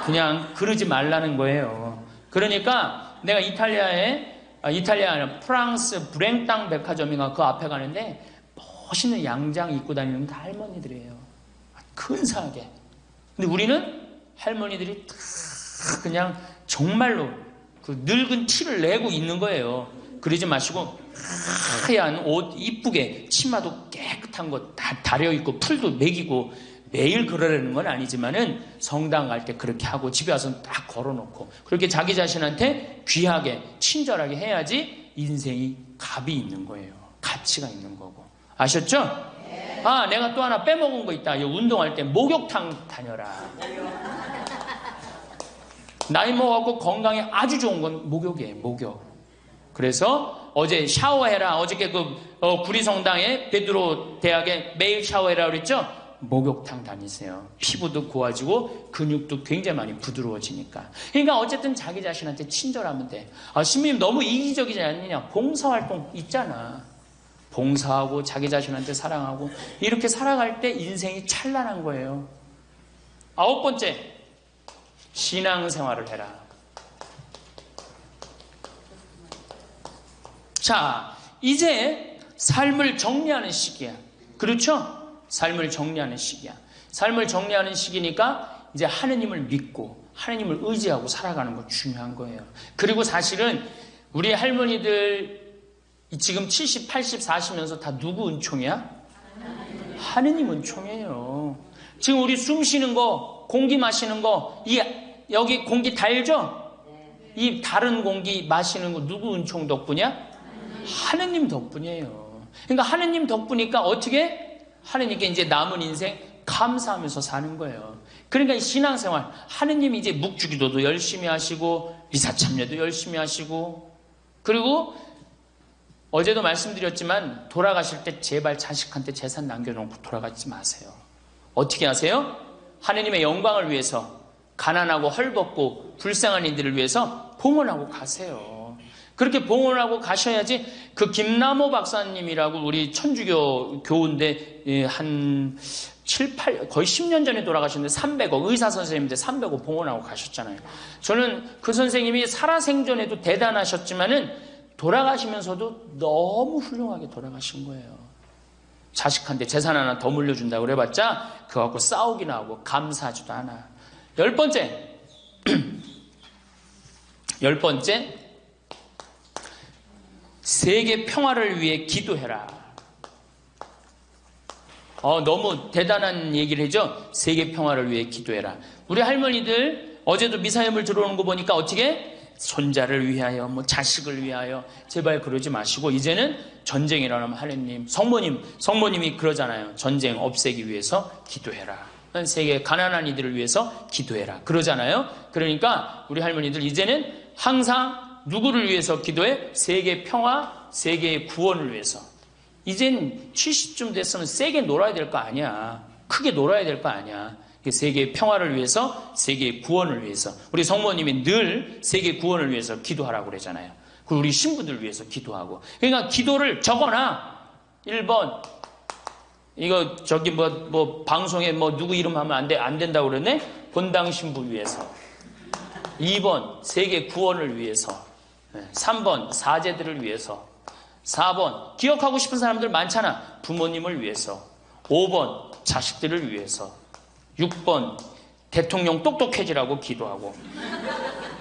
그냥 그러지 말라는 거예요. 그러니까 내가 이탈리아 프랑스 브랭땅 백화점인가 그 앞에 가는데 멋있는 양장 입고 다니는 다 할머니들이에요. 근사하게. 근데 우리는 할머니들이 다 그냥 정말로 그 늙은 티를 내고 있는 거예요. 그러지 마시고 하얀 옷 이쁘게 치마도 깨끗한 거 다 다려입고 풀도 먹이고 매일 그러려는 건 아니지만은 성당 갈 때 그렇게 하고 집에 와서 딱 걸어놓고 그렇게 자기 자신한테 귀하게 친절하게 해야지 인생이 값이 있는 거예요. 가치가 있는 거고. 아셨죠? 아, 내가 또 하나 빼먹은 거 있다. 운동할 때 목욕탕 다녀라. 나이 먹어갖고 건강에 아주 좋은 건 목욕이에요. 목욕. 그래서 어제 샤워해라. 어저께 구리성당에 베드로 대학에 매일 샤워해라 그랬죠? 목욕탕 다니세요. 피부도 고와지고 근육도 굉장히 많이 부드러워지니까. 그러니까 어쨌든 자기 자신한테 친절하면 돼. 아, 신부님 너무 이기적이지 않느냐? 봉사활동 있잖아. 봉사하고 자기 자신한테 사랑하고 이렇게 살아갈 때 인생이 찬란한 거예요. 9번째. 신앙생활을 해라. 자, 이제 삶을 정리하는 시기야. 그렇죠? 삶을 정리하는 시기야. 삶을 정리하는 시기니까 이제 하느님을 믿고 하느님을 의지하고 살아가는 거 중요한 거예요. 그리고 사실은 우리 할머니들 지금 70, 80, 40면서 다 누구 은총이야? 하느님 은총이에요. 지금 우리 숨 쉬는 거, 공기 마시는 거, 여기 공기 달죠? 이 다른 공기 마시는 거 누구 은총 덕분이야? 하느님 덕분이에요. 그러니까 하느님 덕분이니까 어떻게? 하느님께 이제 남은 인생 감사하면서 사는 거예요. 그러니까 이 신앙생활, 하느님이 이제 묵주기도도 열심히 하시고 미사참여도 열심히 하시고 그리고 어제도 말씀드렸지만 돌아가실 때 제발 자식한테 재산 남겨놓고 돌아가지 마세요. 어떻게 하세요? 하느님의 영광을 위해서 가난하고 헐벗고 불쌍한 이들을 위해서 봉헌하고 가세요. 그렇게 봉헌하고 가셔야지. 그 김남호 박사님이라고 우리 천주교 교우인데 한 7, 8, 거의 10년 전에 돌아가셨는데 300억 의사 선생님인데 300억 봉헌하고 가셨잖아요. 저는 그 선생님이 살아생전에도 대단하셨지만은 돌아가시면서도 너무 훌륭하게 돌아가신 거예요. 자식한테 재산 하나 더 물려준다고 그래봤자 그거 갖고 싸우기나 하고 감사하지도 않아. 10번째. 10번째. 세계 평화를 위해 기도해라. 너무 대단한 얘기를 해죠. 세계 평화를 위해 기도해라. 우리 할머니들 어제도 미사염을 들어오는 거 보니까 어떻게? 손자를 위하여 뭐 자식을 위하여 제발 그러지 마시고 이제는 전쟁이라면 하느님 성모님이 그러잖아요. 전쟁 없애기 위해서 기도해라. 세계 가난한 이들을 위해서 기도해라 그러잖아요. 그러니까 우리 할머니들 이제는 항상 누구를 위해서 기도해? 세계 평화, 세계의 구원을 위해서. 이젠 70쯤 됐으면 세게 놀아야 될 거 아니야. 크게 놀아야 될 거 아니야. 세계의 평화를 위해서, 세계의 구원을 위해서. 우리 성모님이 늘 세계 구원을 위해서 기도하라고 그러잖아요. 그리고 우리 신부들 위해서 기도하고. 그러니까 기도를 적어놔. 1번. 이거 방송에 누구 이름 하면 안 된다고 그러네? 본당 신부 위해서. 2번. 세계 구원을 위해서. 3번. 사제들을 위해서. 4번. 기억하고 싶은 사람들 많잖아. 부모님을 위해서. 5번. 자식들을 위해서. 6번 대통령 똑똑해지라고 기도하고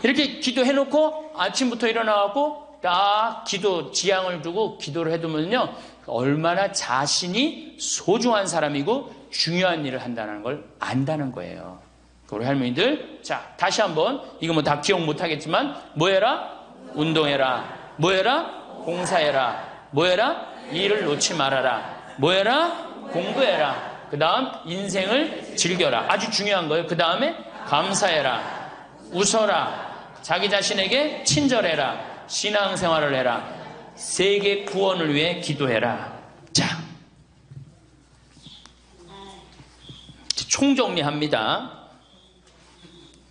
이렇게 기도해놓고 아침부터 일어나고 딱 기도 지향을 두고 기도를 해두면요 얼마나 자신이 소중한 사람이고 중요한 일을 한다는 걸 안다는 거예요. 우리 할머니들 자 다시 한번 이거 다 기억 못하겠지만 뭐 해라? 운동해라. 뭐해라? 봉사해라. 뭐해라? 일을 놓지 말아라. 뭐해라? 공부해라. 그 다음 인생을 즐겨라. 아주 중요한 거예요. 그 다음에 감사해라. 웃어라. 자기 자신에게 친절해라. 신앙생활을 해라. 세계 구원을 위해 기도해라. 자, 총정리합니다.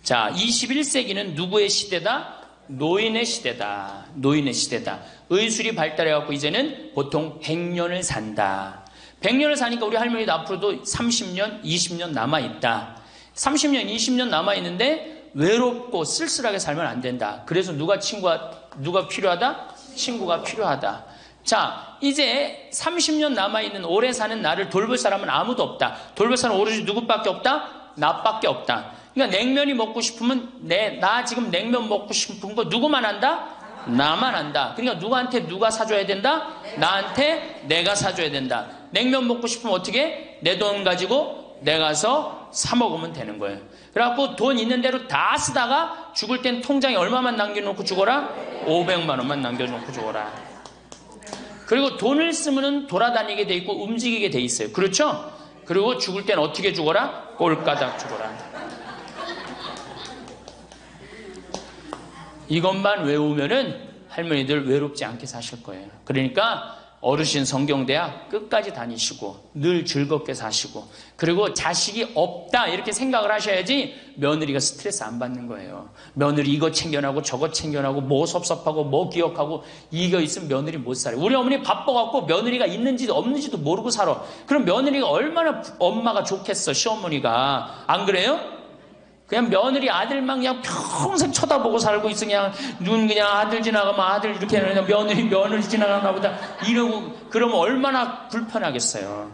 자, 21세기는 누구의 시대다? 노인의 시대다. 노인의 시대다. 의술이 발달해갖고 이제는 보통 100년을 산다. 100년을 사니까 우리 할머니도 앞으로도 30년, 20년 남아있다. 30년, 20년 남아있는데 외롭고 쓸쓸하게 살면 안 된다. 그래서 누가 필요하다? 친구가 필요하다. 자, 이제 30년 남아있는 오래 사는 나를 돌볼 사람은 아무도 없다. 돌볼 사람은 오로지 누구밖에 없다? 나밖에 없다. 그러니까 냉면이 먹고 싶으면 나 지금 냉면 먹고 싶은 거 누구만 한다? 나만 한다. 그러니까 누구한테 누가 사줘야 된다? 나한테 내가 사줘야 된다. 냉면 먹고 싶으면 어떻게? 내 돈 가지고 내가 가서 사 먹으면 되는 거예요. 그래갖고 돈 있는 대로 다 쓰다가 죽을 땐 통장에 얼마만 남겨놓고 죽어라? 500만 원만 남겨놓고 죽어라. 그리고 돈을 쓰면 돌아다니게 돼 있고 움직이게 돼 있어요. 그렇죠? 그리고 죽을 땐 어떻게 죽어라? 꼴까닥 죽어라. 이것만 외우면은 할머니들 외롭지 않게 사실 거예요. 그러니까 어르신 성경대학 끝까지 다니시고 늘 즐겁게 사시고 그리고 자식이 없다 이렇게 생각을 하셔야지 며느리가 스트레스 안 받는 거예요. 며느리 이거 챙겨나고 저거 챙겨나고 뭐 섭섭하고 뭐 기억하고 이거 있으면 며느리 못 살아요. 우리 어머니 바빠갖고 며느리가 있는지도 없는지도 모르고 살아. 그럼 며느리가 얼마나 엄마가 좋겠어. 시어머니가. 안 그래요? 그냥 며느리 아들만 그냥 평생 쳐다보고 살고 있어. 그냥 아들 지나가면 아들 이렇게 하는 며느리 지나가나 보다 이러고 그러면 얼마나 불편하겠어요.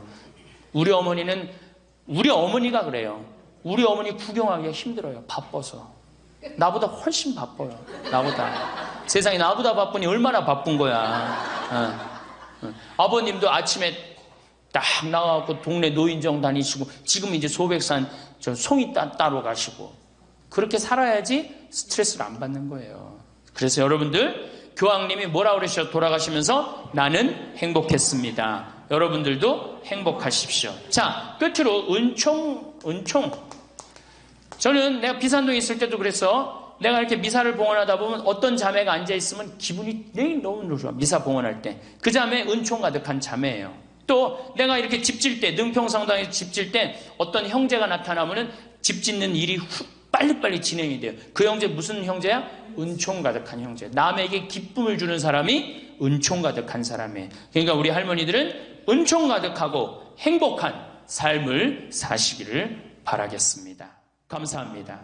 우리 어머니가 그래요. 우리 어머니 구경하기가 힘들어요. 바빠서. 나보다 훨씬 바빠요. 나보다. 세상에 나보다 바쁘니 얼마나 바쁜 거야. 아버님도 아침에 딱 나가고 동네 노인정 다니시고 지금 이제 소백산 저 송이 따로 가시고 그렇게 살아야지 스트레스를 안 받는 거예요. 그래서 여러분들 교황님이 뭐라 그러셔 돌아가시면서 나는 행복했습니다. 여러분들도 행복하십시오. 자, 끝으로 은총. 저는 내가 비산동에 있을 때도 그래서 내가 이렇게 미사를 봉헌하다 보면 어떤 자매가 앉아있으면 기분이 너무 좋아. 미사 봉헌할 때. 그 자매 은총 가득한 자매예요. 또 내가 이렇게 집 질 때 능평성당에서 집 질 때 어떤 형제가 나타나면은 집 짓는 일이 빨리빨리 진행이 돼요. 그 형제 무슨 형제야? 은총 가득한 형제. 남에게 기쁨을 주는 사람이 은총 가득한 사람이에요. 그러니까 우리 할머니들은 은총 가득하고 행복한 삶을 사시기를 바라겠습니다. 감사합니다.